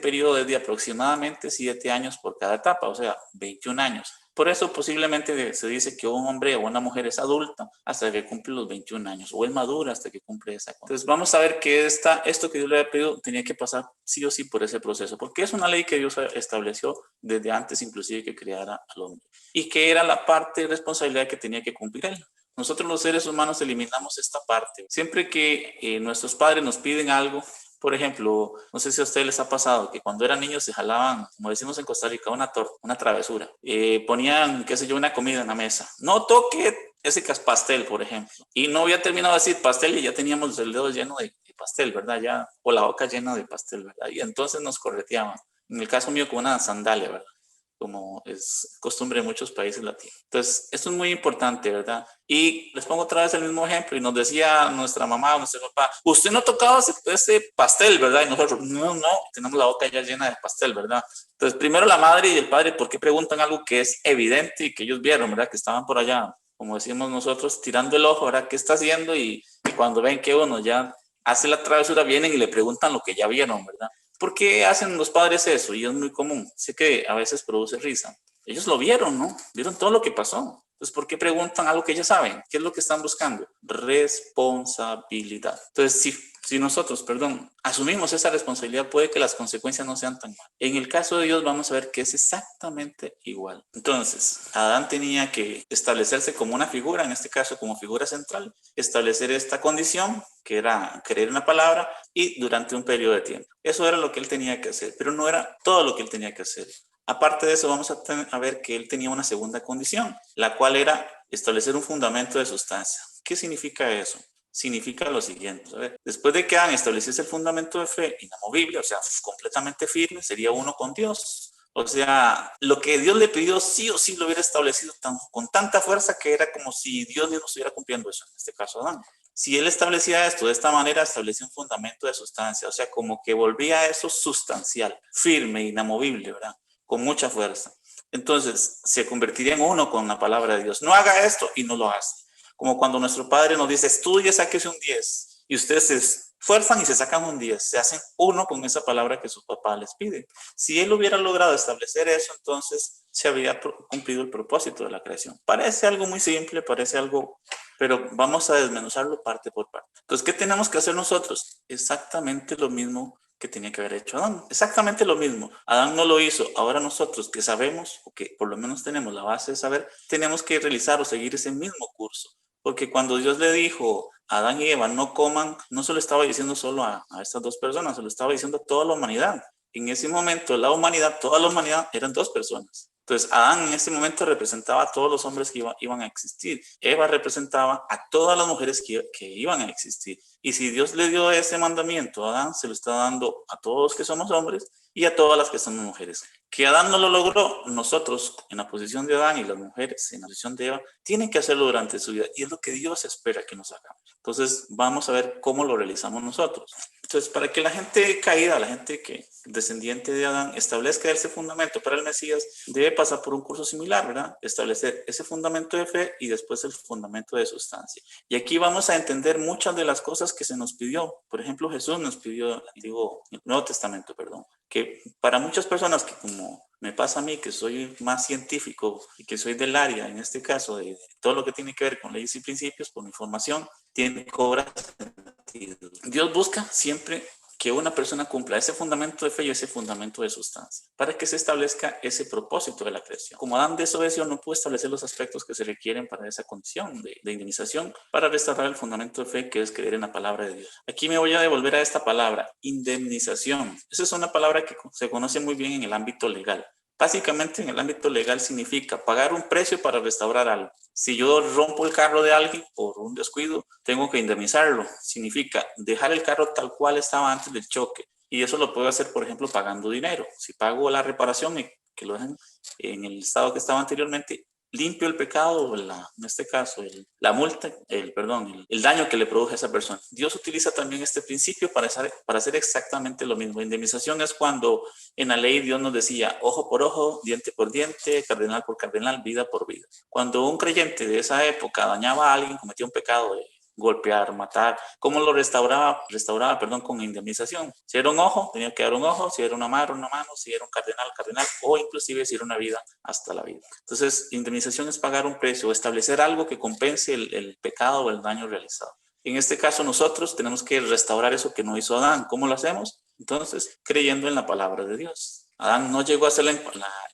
periodo es de aproximadamente 7 años por cada etapa, o sea, 21 años. Por eso posiblemente se dice que un hombre o una mujer es adulta hasta que cumple los 21 años o es madura hasta que cumple esa. Entonces vamos a ver que esto que Dios le había pedido tenía que pasar sí o sí por ese proceso, porque es una ley que Dios estableció desde antes inclusive que creara al hombre y que era la parte de responsabilidad que tenía que cumplir él. Nosotros los seres humanos eliminamos esta parte. Siempre que nuestros padres nos piden algo, por ejemplo, no sé si a ustedes les ha pasado que cuando eran niños se jalaban, como decimos en Costa Rica, una travesura. Ponían, qué sé yo, una comida en la mesa. No toque ese pastel, por ejemplo. Y no había terminado de decir pastel y ya teníamos el dedo lleno de pastel, ¿verdad? Ya, o la boca llena de pastel, ¿verdad? Y entonces nos correteaban. En el caso mío con una sandalia, ¿verdad? Como es costumbre en muchos países latinos. Entonces, esto es muy importante, ¿verdad? Y les pongo otra vez el mismo ejemplo, y nos decía nuestra mamá o nuestro papá, usted no tocaba ese pastel, ¿verdad? Y nosotros, no, tenemos la boca ya llena de pastel, ¿verdad? Entonces, primero la madre y el padre, ¿por qué preguntan algo que es evidente y que ellos vieron, ¿verdad? Que estaban por allá, como decimos nosotros, tirando el ojo, ¿verdad? ¿Qué está haciendo? Y cuando ven que uno ya hace la travesura, vienen y le preguntan lo que ya vieron, ¿verdad? ¿Por qué hacen los padres eso? Y es muy común. Sé que a veces produce risa. Ellos lo vieron, ¿no? Vieron todo lo que pasó. Entonces, ¿por qué preguntan algo que ya saben? ¿Qué es lo que están buscando? Responsabilidad. Entonces, si nosotros, asumimos esa responsabilidad, puede que las consecuencias no sean tan malas. En el caso de Dios, vamos a ver que es exactamente igual. Entonces, Adán tenía que establecerse como una figura, en este caso como figura central, establecer esta condición, que era creer en la palabra, y durante un periodo de tiempo. Eso era lo que él tenía que hacer, pero no era todo lo que él tenía que hacer. Aparte de eso, vamos a ver que él tenía una segunda condición, la cual era establecer un fundamento de sustancia. ¿Qué significa eso? Significa lo siguiente. A ver, después de que Adán estableciese el fundamento de fe inamovible, o sea, completamente firme, sería uno con Dios. O sea, lo que Dios le pidió sí o sí lo hubiera establecido con tanta fuerza que era como si Dios mismo estuviera cumpliendo eso, en este caso Adán. Si él establecía esto de esta manera, establecía un fundamento de sustancia, o sea, como que volvía a eso sustancial, firme, inamovible, ¿verdad? Con mucha fuerza. Entonces, se convertiría en uno con la palabra de Dios. No haga esto y no lo hace. Como cuando nuestro Padre nos dice, estudie, sáquese un 10, y ustedes se esfuerzan y se sacan un 10, se hacen uno con esa palabra que su papá les pide. Si él hubiera logrado establecer eso, entonces se había cumplido el propósito de la creación. Parece algo muy simple, parece algo, pero vamos a desmenuzarlo parte por parte. Entonces, ¿qué tenemos que hacer nosotros? Exactamente lo mismo que tenía que haber hecho Adán. Exactamente lo mismo. Adán no lo hizo. Ahora nosotros que sabemos, o que por lo menos tenemos la base de saber, tenemos que realizar o seguir ese mismo curso. Porque cuando Dios le dijo a Adán y Eva no coman, no se lo estaba diciendo solo a estas dos personas, se lo estaba diciendo a toda la humanidad. En ese momento, la humanidad, toda la humanidad eran dos personas. Entonces, Adán en ese momento representaba a todos los hombres que iban a existir. Eva representaba a todas las mujeres que iban a existir. Y si Dios le dio ese mandamiento a Adán, se lo está dando a todos que somos hombres y a todas las que somos mujeres. Que Adán no lo logró, nosotros en la posición de Adán y las mujeres en la posición de Eva, tienen que hacerlo durante su vida. Y es lo que Dios espera que nos hagamos. Entonces, vamos a ver cómo lo realizamos nosotros. Entonces, para que la gente caída, la gente que descendiente de Adán, establezca ese fundamento para el Mesías, debe pasar por un curso similar, ¿verdad? Establecer ese fundamento de fe y después el fundamento de sustancia. Y aquí vamos a entender muchas de las cosas que se nos pidió. Por ejemplo, Jesús nos pidió, el Nuevo Testamento, perdón, que para muchas personas que como me pasa a mí, que soy más científico y que soy del área, en este caso, de todo lo que tiene que ver con leyes y principios, por mi formación, cobra sentido. Dios busca siempre que una persona cumpla ese fundamento de fe y ese fundamento de sustancia, para que se establezca ese propósito de la creación. Como Adán desobedeció, no pudo establecer los aspectos que se requieren para esa condición de indemnización, para restaurar el fundamento de fe que es creer en la palabra de Dios. Aquí me voy a devolver a esta palabra, indemnización. Esa es una palabra que se conoce muy bien en el ámbito legal. Básicamente en el ámbito legal significa pagar un precio para restaurar algo. Si yo rompo el carro de alguien por un descuido, tengo que indemnizarlo. Significa dejar el carro tal cual estaba antes del choque. Y eso lo puedo hacer, por ejemplo, pagando dinero. Si pago la reparación y que lo dejen en el estado que estaba anteriormente, limpio el pecado, en este caso, la multa, el daño que le produjo a esa persona. Dios utiliza también este principio para hacer exactamente lo mismo. Indemnización es cuando en la ley Dios nos decía ojo por ojo, diente por diente, cardenal por cardenal, vida por vida. Cuando un creyente de esa época dañaba a alguien, cometía un pecado de golpear, matar, ¿cómo lo restauraba, con indemnización? Si era un ojo, tenía que dar un ojo, si era una mano, si era un cardenal, o inclusive si era una vida, hasta la vida. Entonces, indemnización es pagar un precio, establecer algo que compense el pecado o el daño realizado. En este caso, nosotros tenemos que restaurar eso que no hizo Adán. ¿Cómo lo hacemos? Entonces, creyendo en la palabra de Dios. Adán no llegó a ser la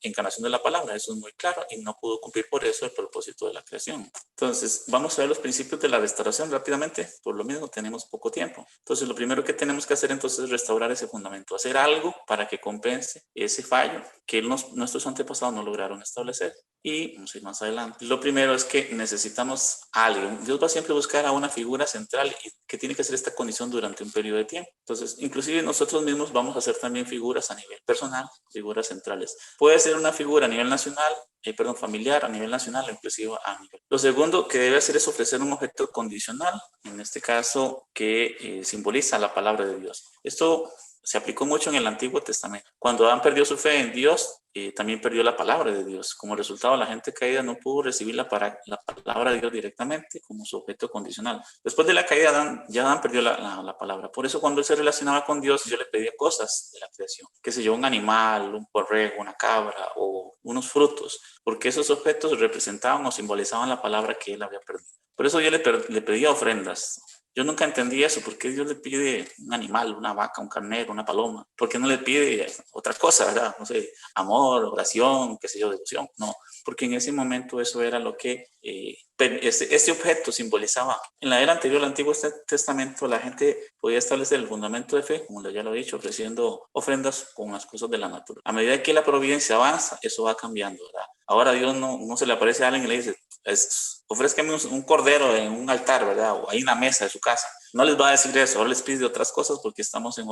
encarnación de la palabra, eso es muy claro, y no pudo cumplir por eso el propósito de la creación. Entonces, vamos a ver los principios de la restauración rápidamente, por lo mismo tenemos poco tiempo. Entonces, lo primero que tenemos que hacer entonces es restaurar ese fundamento, hacer algo para que compense ese fallo que nuestros antepasados no lograron establecer. Y vamos a ir más adelante. Lo primero es que necesitamos a alguien. Dios va siempre a buscar a una figura central que tiene que ser esta condición durante un periodo de tiempo. Entonces, inclusive nosotros mismos vamos a hacer también figuras a nivel personal, figuras centrales. Puede ser una figura a nivel nacional, familiar, a nivel nacional, inclusive a nivel. Lo segundo que debe hacer es ofrecer un objeto condicional, en este caso que simboliza la palabra de Dios. Esto se aplicó mucho en el Antiguo Testamento. Cuando Adán perdió su fe en Dios, también perdió la palabra de Dios. Como resultado, la gente caída no pudo recibir la palabra de Dios directamente como su objeto condicional. Después de la caída, Adán perdió la palabra. Por eso, cuando él se relacionaba con Dios, yo le pedía cosas de la creación. Qué sé yo, un animal, un borrego, una cabra o unos frutos, porque esos objetos representaban o simbolizaban la palabra que él había perdido. Por eso yo le pedía ofrendas. Yo nunca entendí eso. ¿Por qué Dios le pide un animal, una vaca, un carnero, una paloma? ¿Por qué no le pide otra cosa, verdad? No sé, amor, oración, qué sé yo, devoción. No, porque en ese momento eso era lo que este objeto simbolizaba. En la era anterior al Antiguo Testamento, la gente podía establecer el fundamento de fe, como ya lo he dicho, ofreciendo ofrendas con las cosas de la naturaleza. A medida que la providencia avanza, eso va cambiando, ¿verdad? Ahora Dios no se le aparece a alguien y le dice, ofrézcame un cordero en un altar, ¿verdad? O hay una mesa de su casa. No les va a decir eso, ahora les pide otras cosas porque estamos en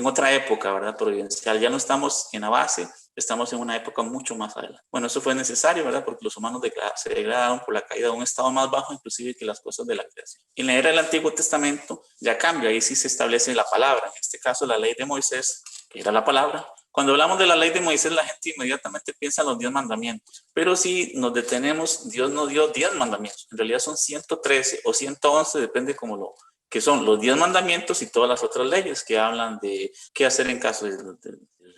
otra época, ¿verdad? Providencial. Ya no estamos en la base, estamos en una época mucho más adelante. Bueno, eso fue necesario, ¿verdad? Porque los humanos se degradaron por la caída de un estado más bajo, inclusive que las cosas de la creación. En la era del Antiguo Testamento ya cambia, ahí sí se establece la palabra. En este caso, la ley de Moisés, que era la palabra. Cuando hablamos de la ley de Moisés, la gente inmediatamente piensa en los 10 mandamientos. Pero si nos detenemos, Dios nos dio 10 mandamientos. En realidad son 113 o 111, depende cómo que son los 10 mandamientos y todas las otras leyes que hablan de qué hacer en caso de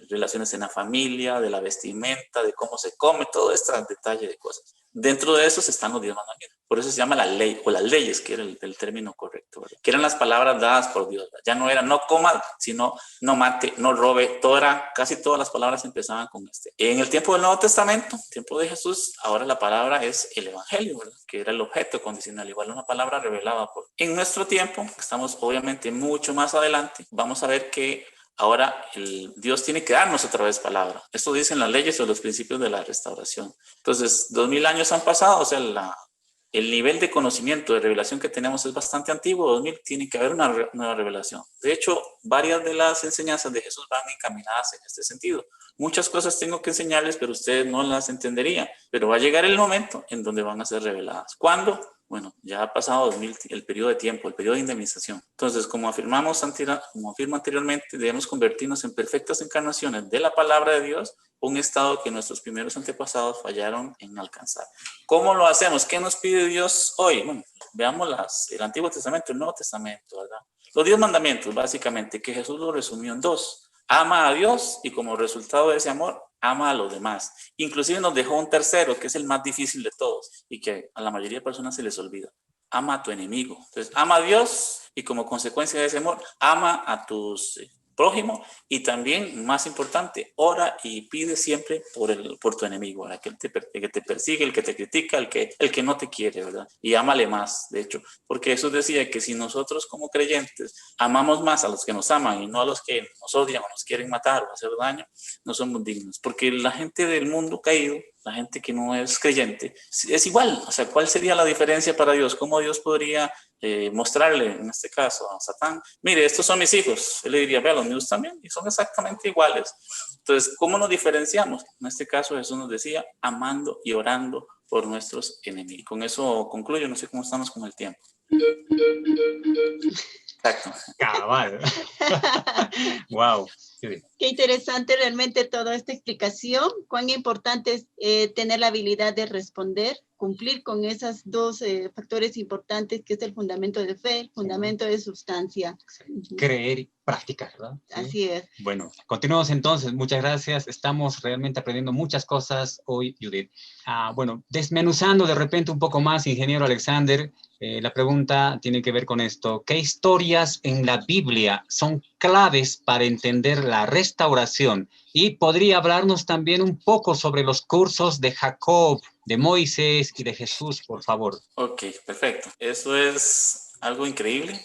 relaciones en la familia, de la vestimenta, de cómo se come, todo este detalle de cosas. Dentro de esos están los 10 mandamientos. Por eso se llama la ley o las leyes, que era el término correcto, ¿verdad? Que eran las palabras dadas por Dios, ¿verdad? Ya no era no coma, sino no mate, no robe. Casi todas las palabras empezaban con este. En el tiempo del Nuevo Testamento, tiempo de Jesús, ahora la palabra es el evangelio, ¿verdad? Que era el objeto condicional, igual una palabra revelada por. En nuestro tiempo, estamos obviamente mucho más adelante, vamos a ver que ahora Dios tiene que darnos otra vez palabra. Esto dicen las leyes o los principios de la restauración. Entonces, 2000 años han pasado, o sea, el nivel de conocimiento, de revelación que tenemos es bastante antiguo. 2000 tiene que haber una nueva revelación. De hecho, varias de las enseñanzas de Jesús van encaminadas en este sentido. Muchas cosas tengo que enseñarles, pero ustedes no las entenderían. Pero va a llegar el momento en donde van a ser reveladas. ¿Cuándo? Bueno, ya ha pasado 2000, el periodo de tiempo, el periodo de indemnización. Entonces, como afirmo anteriormente, debemos convertirnos en perfectas encarnaciones de la palabra de Dios, un estado que nuestros primeros antepasados fallaron en alcanzar. ¿Cómo lo hacemos? ¿Qué nos pide Dios hoy? Bueno, veamos el Antiguo Testamento, el Nuevo Testamento, ¿verdad? Los 10 mandamientos, básicamente, que Jesús lo resumió en 2. Ama a Dios y como resultado de ese amor, ama a los demás. Inclusive nos dejó un tercero, que es el más difícil de todos y que a la mayoría de personas se les olvida. Ama a tu enemigo. Entonces, ama a Dios y como consecuencia de ese amor, ama a tus prójimo y también, más importante, ora y pide siempre por tu enemigo, ¿verdad? El que te persigue, el que te critica, el que no te quiere, ¿verdad? Y ámale más, de hecho, porque Jesús decía que si nosotros como creyentes amamos más a los que nos aman y no a los que nos odian o nos quieren matar o hacer daño, no somos dignos, porque la gente del mundo caído, la gente que no es creyente, es igual. O sea, ¿cuál sería la diferencia para Dios? ¿Cómo Dios podría mostrarle, en este caso, a Satán? Mire, estos son mis hijos. Él le diría, vea, los míos también, y son exactamente iguales. Entonces, ¿cómo nos diferenciamos? En este caso, Jesús nos decía, amando y orando por nuestros enemigos. Con eso concluyo, no sé cómo estamos con el tiempo. Exacto. Cabal. Wow. Qué interesante realmente toda esta explicación. Cuán importante es tener la habilidad de responder, cumplir con esos dos factores importantes, que es el fundamento de fe, el fundamento de sustancia. Creer y practicar, ¿verdad? ¿Sí? Así es. Bueno, continuamos entonces. Muchas gracias. Estamos realmente aprendiendo muchas cosas hoy, Judith. Bueno, desmenuzando de repente un poco más, ingeniero Alexander, la pregunta tiene que ver con esto. ¿Qué historias en la Biblia son claves para entender la restauración? Y podría hablarnos también un poco sobre los cursos de Jacob, de Moisés y de Jesús, por favor. Ok, perfecto. Eso es algo increíble.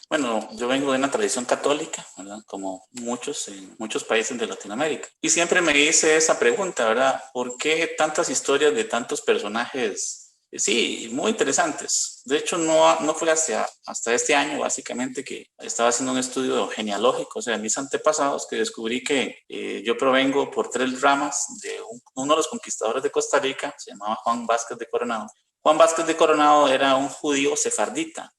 Bueno, yo vengo de una tradición católica, ¿verdad? Como muchos en muchos países de Latinoamérica. Y siempre me hice esa pregunta, ¿verdad? ¿Por qué tantas historias de tantos personajes? Sí, muy interesantes. De hecho, no fue hasta este año, básicamente, que estaba haciendo un estudio genealógico, o sea, mis antepasados, que descubrí que yo provengo por 3 ramas de uno de los conquistadores de Costa Rica, se llamaba Juan Vázquez de Coronado. Juan Vázquez de Coronado era un judío sefardita,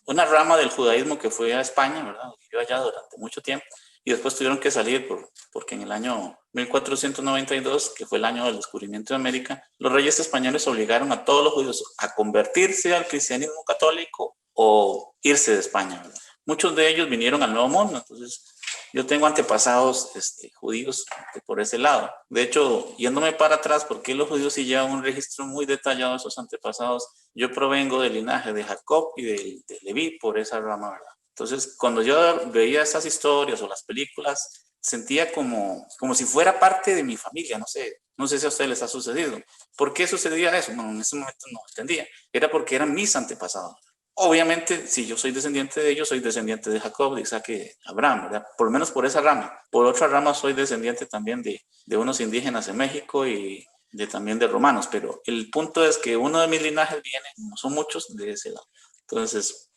una rama del judaísmo que fue a España, ¿verdad? Vivió allá durante mucho tiempo. Y después tuvieron que salir porque en el año 1492, que fue el año del descubrimiento de América, los reyes españoles obligaron a todos los judíos a convertirse al cristianismo católico o irse de España, ¿verdad? Muchos de ellos vinieron al Nuevo Mundo, entonces yo tengo antepasados judíos por ese lado. De hecho, yéndome para atrás, porque los judíos sí llevan un registro muy detallado de esos antepasados, yo provengo del linaje de Jacob y de Leví por esa rama, ¿verdad? Entonces, cuando yo veía esas historias o las películas, sentía como si fuera parte de mi familia, no sé si a ustedes les ha sucedido. ¿Por qué sucedía eso? Bueno, en ese momento no entendía. Era porque eran mis antepasados. Obviamente, si yo soy descendiente de ellos, soy descendiente de Jacob, de Isaac y de Abraham, ¿verdad? Por lo menos por esa rama. Por otra rama soy descendiente también de unos indígenas en México y también de romanos, pero el punto es que uno de mis linajes viene, no son muchos, de ese lado. Entonces,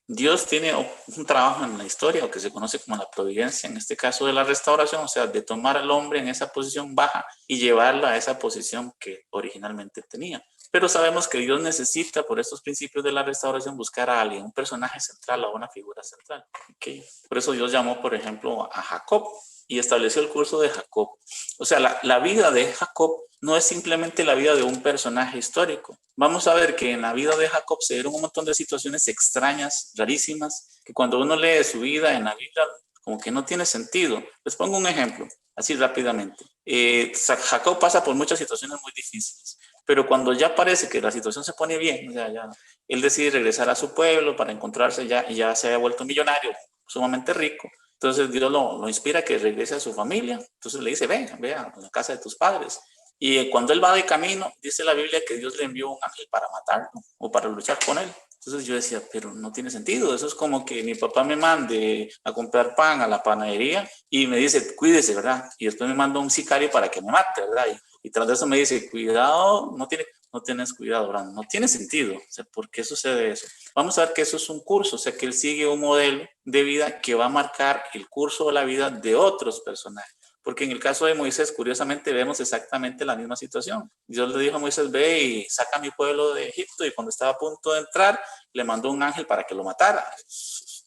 Dios tiene un trabajo en la historia, o que se conoce como la providencia, en este caso de la restauración, o sea, de tomar al hombre en esa posición baja y llevarlo a esa posición que originalmente tenía. Pero sabemos que Dios necesita, por estos principios de la restauración, buscar a alguien, un personaje central o una figura central. ¿Okay? Por eso Dios llamó, por ejemplo, a Jacob y estableció el curso de Jacob. O sea, la vida de Jacob no es simplemente la vida de un personaje histórico. Vamos a ver que en la vida de Jacob se dieron un montón de situaciones extrañas, rarísimas, que cuando uno lee su vida en la Biblia, como que no tiene sentido. Les pongo un ejemplo, así rápidamente. Jacob pasa por muchas situaciones muy difíciles, pero cuando ya parece que la situación se pone bien, o sea, ya, él decide regresar a su pueblo para encontrarse ya se había vuelto millonario, sumamente rico. Entonces Dios lo inspira a que regrese a su familia. Entonces le dice, ve a la casa de tus padres. Y cuando él va de camino, dice la Biblia que Dios le envió un ángel para matarlo o para luchar con él. Entonces yo decía, pero no tiene sentido. Eso es como que mi papá me mande a comprar pan a la panadería y me dice, cuídese, ¿verdad? Y después me manda un sicario para que me mate, ¿verdad? Y tras de eso me dice, cuidado, no tienes cuidado, ¿verdad? No tiene sentido. O sea, ¿por qué sucede eso? Vamos a ver que eso es un curso, o sea, que él sigue un modelo de vida que va a marcar el curso de la vida de otros personajes. Porque en el caso de Moisés, curiosamente, vemos exactamente la misma situación. Dios le dijo a Moisés, ve y saca a mi pueblo de Egipto, y cuando estaba a punto de entrar, le mandó un ángel para que lo matara.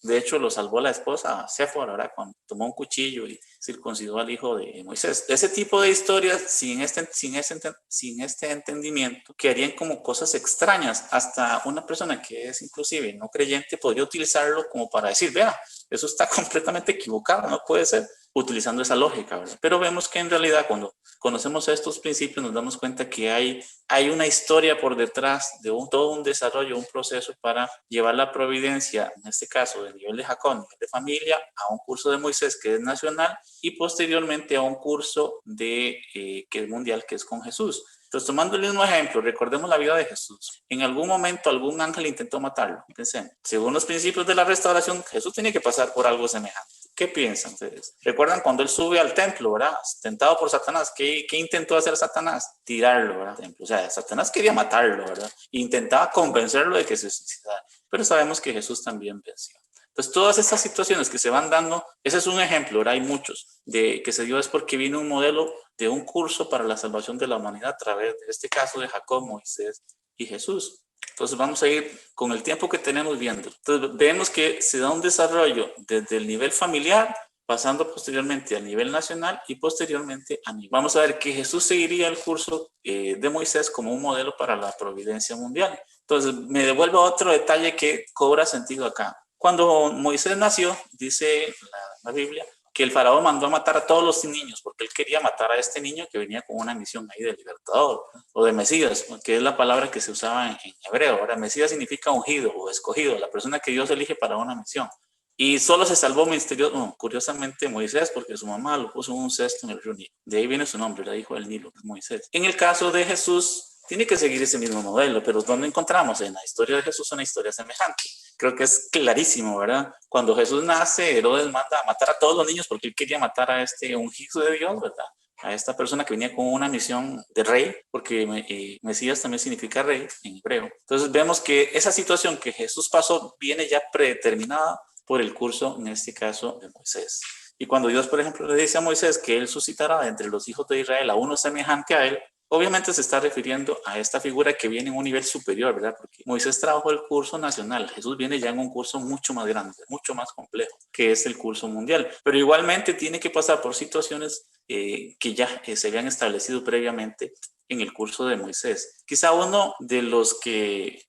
De hecho, lo salvó la esposa Séfora, ¿verdad? Cuando tomó un cuchillo y circuncidó al hijo de Moisés. Ese tipo de historias, sin este entendimiento, quedarían como cosas extrañas. Hasta una persona que es inclusive no creyente podría utilizarlo como para decir, vea, eso está completamente equivocado, no puede ser, utilizando esa lógica, ¿verdad? Pero vemos que en realidad cuando conocemos estos principios nos damos cuenta que hay una historia por detrás de todo un desarrollo, un proceso para llevar la providencia, en este caso de nivel de Jacob, nivel de familia, a un curso de Moisés que es nacional y posteriormente a un curso que es mundial, que es con Jesús. Entonces, tomando el mismo ejemplo, recordemos la vida de Jesús. En algún momento algún ángel intentó matarlo. Pensemos, según los principios de la restauración, Jesús tiene que pasar por algo semejante. ¿Qué piensan ustedes? ¿Recuerdan cuando él sube al templo, ¿verdad? Tentado por Satanás. ¿Qué intentó hacer Satanás? Tirarlo, ¿verdad? O sea, Satanás quería matarlo, ¿verdad? Intentaba convencerlo de que se suicidara. Pero sabemos que Jesús también venció. Entonces, todas estas situaciones que se van dando, ese es un ejemplo, ahora hay muchos, de que se dio es porque vino un modelo de un curso para la salvación de la humanidad a través de este caso de Jacob, Moisés y Jesús. Entonces, vamos a ir con el tiempo que tenemos viendo. Entonces, vemos que se da un desarrollo desde el nivel familiar, pasando posteriormente al nivel nacional y posteriormente a nivel. Vamos a ver que Jesús seguiría el curso de Moisés como un modelo para la providencia mundial. Entonces, me devuelvo a otro detalle que cobra sentido acá. Cuando Moisés nació, dice la Biblia, que el faraón mandó a matar a todos los niños, porque él quería matar a este niño que venía con una misión ahí de libertador, o de Mesías, que es la palabra que se usaba en hebreo. Ahora, Mesías significa ungido o escogido, la persona que Dios elige para una misión. Y solo se salvó curiosamente Moisés, porque su mamá lo puso en un cesto en el río Nilo. De ahí viene su nombre, la hijo del Nilo, Moisés. En el caso de Jesús, tiene que seguir ese mismo modelo, pero ¿dónde encontramos? En la historia de Jesús una historia semejante. Creo que es clarísimo, ¿verdad? Cuando Jesús nace, Herodes manda a matar a todos los niños porque él quería matar a este ungido de Dios, ¿verdad? A esta persona que venía con una misión de rey, porque Mesías también significa rey en hebreo. Entonces vemos que esa situación que Jesús pasó viene ya predeterminada por el curso, en este caso, de Moisés. Y cuando Dios, por ejemplo, le dice a Moisés que él suscitará entre los hijos de Israel a uno semejante a él, obviamente se está refiriendo a esta figura que viene en un nivel superior, ¿verdad? Porque Moisés trabajó el curso nacional, Jesús viene ya en un curso mucho más grande, mucho más complejo, que es el curso mundial. Pero igualmente tiene que pasar por situaciones que ya se habían establecido previamente en el curso de Moisés. Quizá uno de los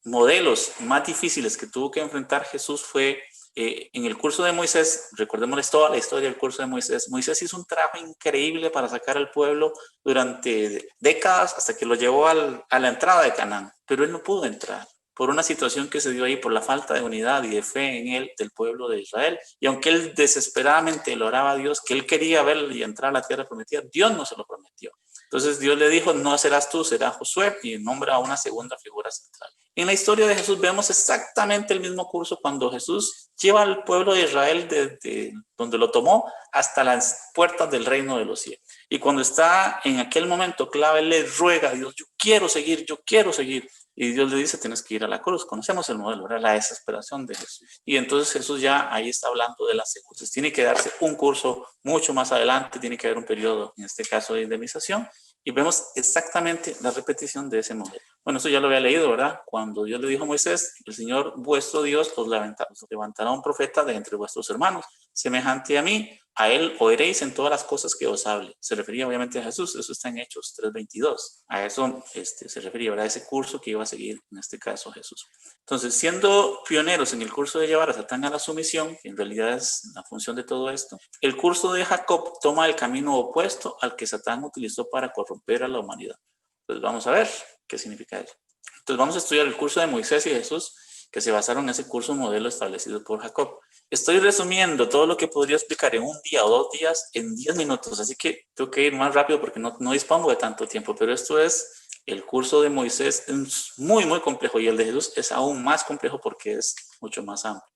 modelos más difíciles que tuvo que enfrentar Jesús fue en el curso de Moisés. Recordemos toda la historia del curso de Moisés. Moisés hizo un trabajo increíble para sacar al pueblo durante décadas hasta que lo llevó a la entrada de Canaán, pero él no pudo entrar por una situación que se dio ahí por la falta de unidad y de fe en él del pueblo de Israel. Y aunque él desesperadamente le oraba a Dios que él quería verlo y entrar a la tierra prometida, Dios no se lo prometió. Entonces Dios le dijo, no serás tú, será Josué, y nombra a una segunda figura central. En la historia de Jesús vemos exactamente el mismo curso cuando Jesús lleva al pueblo de Israel desde donde lo tomó hasta las puertas del reino de los cielos. Y cuando está en aquel momento clave, él le ruega a Dios, yo quiero seguir, yo quiero seguir. Y Dios le dice, tienes que ir a la cruz. Conocemos el modelo, ¿verdad? La desesperación de Jesús. Y entonces Jesús ya ahí está hablando de la segunda. Entonces tiene que darse un curso mucho más adelante, tiene que haber un periodo, en este caso de indemnización, y vemos exactamente la repetición de ese modelo. Bueno, eso ya lo había leído, ¿verdad? Cuando Dios le dijo a Moisés, el Señor vuestro Dios os levantará un profeta de entre vuestros hermanos, semejante a mí, a él oiréis en todas las cosas que os hable. Se refería obviamente a Jesús, eso está en Hechos 3:22. A eso se refería, ¿verdad? Ese curso que iba a seguir, en este caso, Jesús. Entonces, siendo pioneros en el curso de llevar a Satán a la sumisión, que en realidad es la función de todo esto, el curso de Jacob toma el camino opuesto al que Satán utilizó para corromper a la humanidad. Entonces, vamos a ver qué significa eso. Entonces, vamos a estudiar el curso de Moisés y Jesús, que se basaron en ese curso modelo establecido por Jacob. Estoy resumiendo todo lo que podría explicar en un día o 2 días en 10 minutos, así que tengo que ir más rápido porque no dispongo de tanto tiempo, pero esto es el curso de Moisés, es muy, muy complejo, y el de Jesús es aún más complejo porque es mucho más amplio.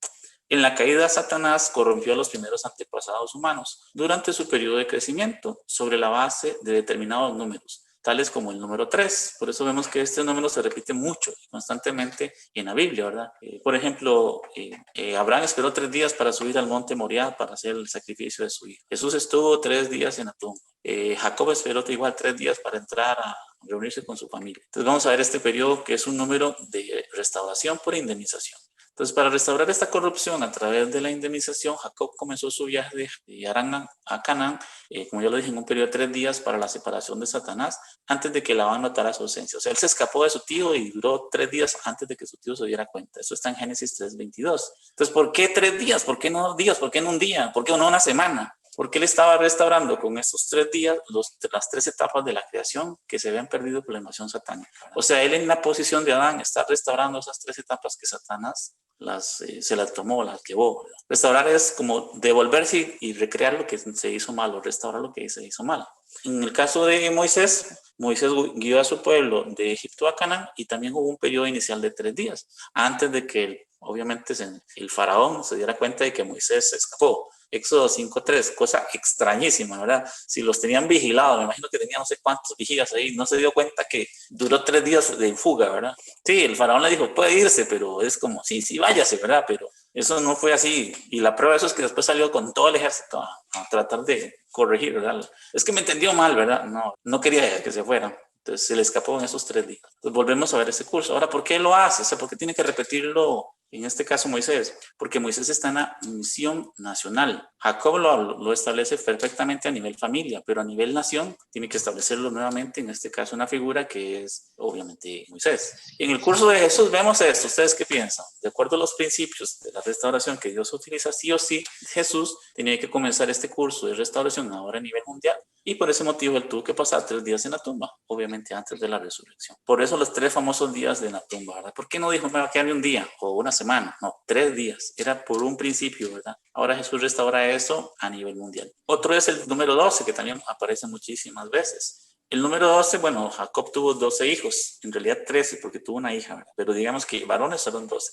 En la caída, Satanás corrompió a los primeros antepasados humanos durante su periodo de crecimiento sobre la base de determinados números, tales como el número 3. Por eso vemos que este número se repite mucho y constantemente en la Biblia, ¿verdad? Por ejemplo, Abraham esperó 3 días para subir al monte Moriah para hacer el sacrificio de su hijo. Jesús estuvo 3 días en la tumba. Jacob esperó igual 3 días para entrar a reunirse con su familia. Entonces vamos a ver este periodo, que es un número de restauración por indemnización. Entonces, para restaurar esta corrupción a través de la indemnización, Jacob comenzó su viaje de Harán a Canaán, como ya lo dije, en un periodo de 3 días para la separación de Satanás, antes de que Labán notara su ausencia. O sea, él se escapó de su tío y duró 3 días antes de que su tío se diera cuenta. Eso está en Génesis 3:22. Entonces, ¿por qué 3 días? ¿Por qué no 2 días? ¿Por qué no un día? ¿Por qué no una semana? Porque él estaba restaurando con estos 3 días las 3 etapas de la creación que se habían perdido por la invasión satánica. O sea, él en la posición de Adán está restaurando esas 3 etapas que Satanás se las tomó, las llevó, ¿verdad? Restaurar es como devolverse y recrear lo que se hizo mal, o restaurar lo que se hizo mal. En el caso de Moisés guió a su pueblo de Egipto a Canaán, y también hubo un periodo inicial de 3 días, antes de que obviamente el faraón se diera cuenta de que Moisés se escapó. Éxodo 5:3, cosa extrañísima, ¿verdad? Si los tenían vigilados, me imagino que tenían no sé cuántos vigías ahí, no se dio cuenta que duró 3 días de fuga, ¿verdad? Sí, el faraón le dijo, puede irse, pero es como, sí, váyase, ¿verdad? Pero eso no fue así, y la prueba de eso es que después salió con todo el ejército a tratar de corregir, ¿verdad? Es que me entendió mal, ¿verdad? No quería que se fuera. Entonces se le escapó en esos 3 días. Entonces volvemos a ver ese curso. Ahora, ¿por qué lo hace? O sea, ¿por qué tiene que repetirlo? En este caso Moisés, porque Moisés está en la misión nacional. Jacob lo establece perfectamente a nivel familia, pero a nivel nación tiene que establecerlo nuevamente, en este caso una figura que es obviamente Moisés. En el curso de Jesús vemos esto. ¿Ustedes qué piensan? De acuerdo a los principios de la restauración que Dios utiliza, sí o sí, Jesús tenía que comenzar este curso de restauración ahora a nivel mundial, y por ese motivo él tuvo que pasar 3 días en la tumba, obviamente antes de la resurrección. Por eso los 3 famosos días de la tumba, ¿verdad? ¿Por qué no dijo, me va a quedar un día o una semana? No, 3 días. Era por un principio, ¿verdad? Ahora Jesús restaura eso a nivel mundial. Otro es el número 12, que también aparece muchísimas veces. El número 12, bueno, Jacob tuvo 12 hijos, en realidad 13 porque tuvo una hija, ¿verdad? Pero digamos que varones fueron 12.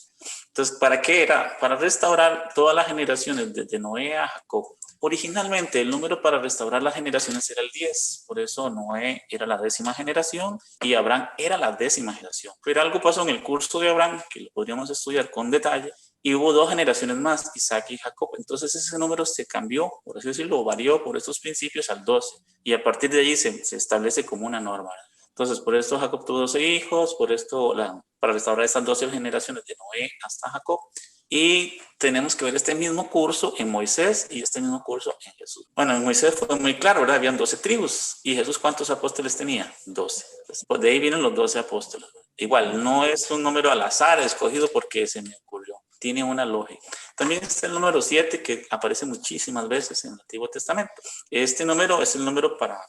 Entonces, ¿para qué era? Para restaurar todas las generaciones desde Noé a Jacob. Originalmente el número para restaurar las generaciones era el 10, por eso Noé era la 10ª generación y Abraham era la 10ª generación. Pero algo pasó en el curso de Abraham, que lo podríamos estudiar con detalle, y hubo 2 generaciones más, Isaac y Jacob. Entonces ese número se cambió, por así decirlo, varió por estos principios al 12, y a partir de allí se establece como una norma. Entonces, por esto Jacob tuvo 12 hijos, por esto para restaurar estas 12 generaciones de Noé hasta Jacob. Y tenemos que ver este mismo curso en Moisés y este mismo curso en Jesús. Bueno, en Moisés fue muy claro, ¿verdad? Habían 12 tribus. ¿Y Jesús cuántos apóstoles tenía? 12. Pues de ahí vienen los 12 apóstoles. Igual, no es un número al azar escogido porque se me ocurrió. Tiene una lógica. También está el número 7, que aparece muchísimas veces en el Antiguo Testamento. Este número es el número para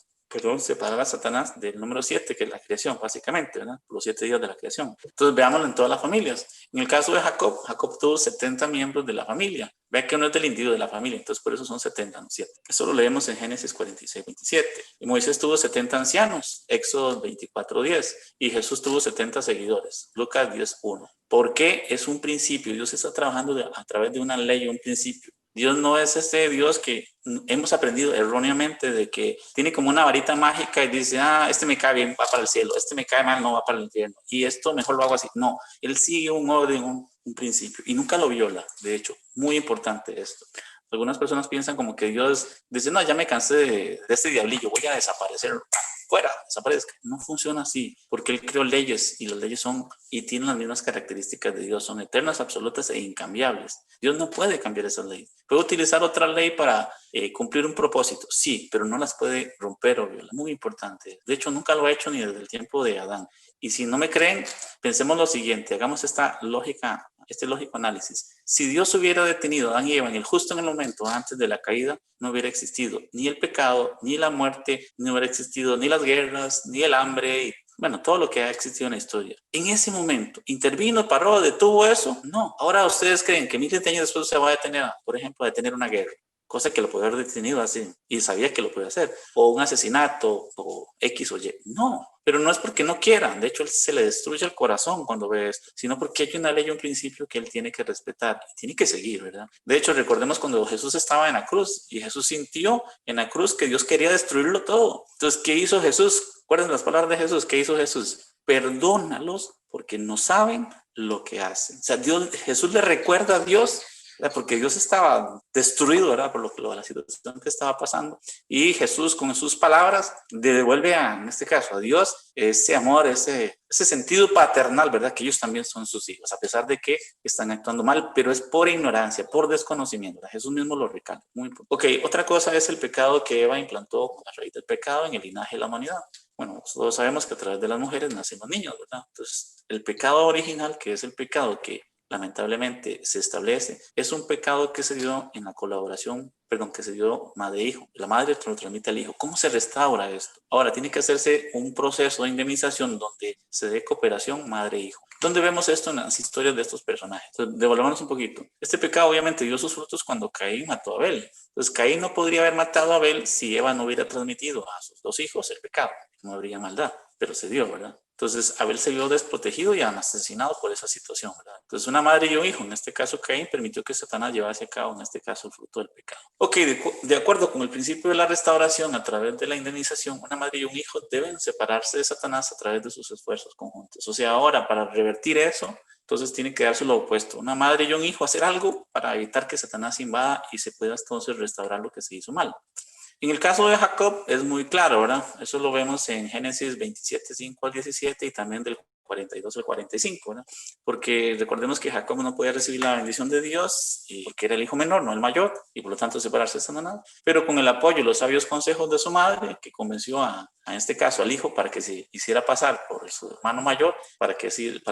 separar a Satanás del número 7, que es la creación, básicamente, ¿verdad? Los 7 días de la creación. Entonces, veámoslo en todas las familias. En el caso de Jacob, Jacob tuvo 70 miembros de la familia. Vea que no es del individuo de la familia, entonces por eso son 70, no 7. Eso lo leemos en Génesis 46:27. Y Moisés tuvo 70 ancianos, Éxodo 24:10. Y Jesús tuvo 70 seguidores, Lucas 10:1. ¿Por qué? Es un principio. Dios está trabajando a través de una ley, un principio. Dios no es este Dios que hemos aprendido erróneamente de que tiene como una varita mágica y dice, este me cae bien, va para el cielo, este me cae mal, no va para el infierno, y esto mejor lo hago así. No, Él sigue un orden, un principio, y nunca lo viola. De hecho, muy importante esto. Algunas personas piensan como que Dios dice, no, ya me cansé de este diablillo, voy a desaparecer, fuera, desaparezca. No funciona así, porque Él creó leyes, y las leyes son y tienen las mismas características de Dios, son eternas, absolutas e incambiables. Dios no puede cambiar esas leyes. Puede utilizar otra ley para cumplir un propósito, sí, pero no las puede romper o violar. Muy importante. De hecho, nunca lo ha hecho ni desde el tiempo de Adán. Y si no me creen, pensemos lo siguiente, hagamos este lógico análisis. Si Dios hubiera detenido a Adán y Eva justo en el momento antes de la caída, no hubiera existido ni el pecado, ni la muerte, no hubiera existido ni las guerras, ni el hambre, y bueno, todo lo que ha existido en la historia. En ese momento, ¿intervino, paró, detuvo eso? No. Ahora ustedes creen que miles de años después se va a detener, por ejemplo, a detener una guerra, cosa que lo puede haber detenido así, y sabía que lo podía hacer, o un asesinato, o X o Y. No, pero no es porque no quieran. De hecho, él se le destruye el corazón cuando ve esto, sino porque hay una ley, un principio que él tiene que respetar, y tiene que seguir, ¿verdad? De hecho, recordemos cuando Jesús estaba en la cruz, y Jesús sintió en la cruz que Dios quería destruirlo todo. Entonces, ¿qué hizo Jesús? Recuerden las palabras de Jesús. ¿Qué hizo Jesús? Perdónalos porque no saben lo que hacen. O sea, Jesús le recuerda a Dios, ¿verdad? Porque Dios estaba destruido, ¿verdad? Por la situación que estaba pasando. Y Jesús, con sus palabras, devuelve en este caso a Dios ese amor, ese sentido paternal, ¿verdad? Que ellos también son sus hijos, a pesar de que están actuando mal, pero es por ignorancia, por desconocimiento. Jesús mismo lo recalca. Muy importante. Ok, otra cosa es el pecado que Eva implantó a raíz del pecado en el linaje de la humanidad. Bueno, todos sabemos que a través de las mujeres nacen los niños, ¿verdad? Entonces, el pecado original, que es el pecado que lamentablemente se establece, es un pecado que se dio en la colaboración, que se dio madre-hijo. La madre lo transmite al hijo. ¿Cómo se restaura esto? Ahora, tiene que hacerse un proceso de indemnización donde se dé cooperación madre-hijo. ¿Dónde vemos esto en las historias de estos personajes? Entonces, devolvámonos un poquito. Este pecado obviamente dio sus frutos cuando Caín mató a Abel. Entonces, Caín no podría haber matado a Abel si Eva no hubiera transmitido a sus dos hijos el pecado. No habría maldad, pero se dio, ¿verdad? Entonces, Abel se vio desprotegido y asesinado por esa situación, ¿verdad? Entonces, una madre y un hijo, en este caso Caín, permitió que Satanás llevase a cabo, en este caso, el fruto del pecado. Ok, de acuerdo con el principio de la restauración a través de la indemnización, una madre y un hijo deben separarse de Satanás a través de sus esfuerzos conjuntos. O sea, ahora, para revertir eso, entonces tiene que darse lo opuesto. Una madre y un hijo hacer algo para evitar que Satanás invada y se pueda entonces restaurar lo que se hizo mal. En el caso de Jacob es muy claro, ¿verdad? Eso lo vemos en Génesis 27, 5 al 17 y también del 42 al 45, ¿verdad? Porque recordemos que Jacob no podía recibir la bendición de Dios porque era el hijo menor, no el mayor, y por lo tanto separarse de Satanás. Pero con el apoyo y los sabios consejos de su madre, que convenció en este caso al hijo para que se hiciera pasar por su hermano mayor, para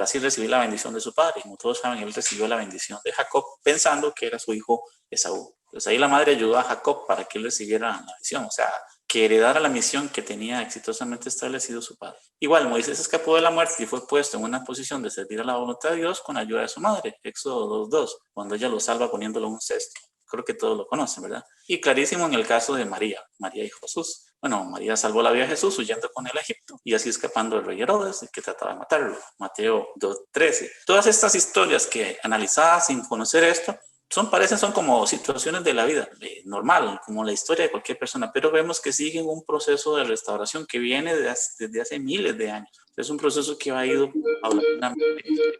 así recibir la bendición de su padre. Como todos saben, él recibió la bendición de Jacob pensando que era su hijo Esaú. Entonces ahí la madre ayudó a Jacob para que él recibiera la misión, o sea, que heredara la misión que tenía exitosamente establecido su padre. Igual, Moisés escapó de la muerte y fue puesto en una posición de servir a la voluntad de Dios con ayuda de su madre, Éxodo 2:2, cuando ella lo salva poniéndolo en un cesto. Creo que todos lo conocen, ¿verdad? Y clarísimo en el caso de María y Jesús. Bueno, María salvó la vida de Jesús huyendo con él a Egipto y así escapando del rey Herodes, que trataba de matarlo. Mateo 2:13. Todas estas historias que analizadas sin conocer esto, son como situaciones de la vida normal, como la historia de cualquier persona, pero vemos que siguen un proceso de restauración que viene desde hace miles de años. Es un proceso que ha ido paulatinamente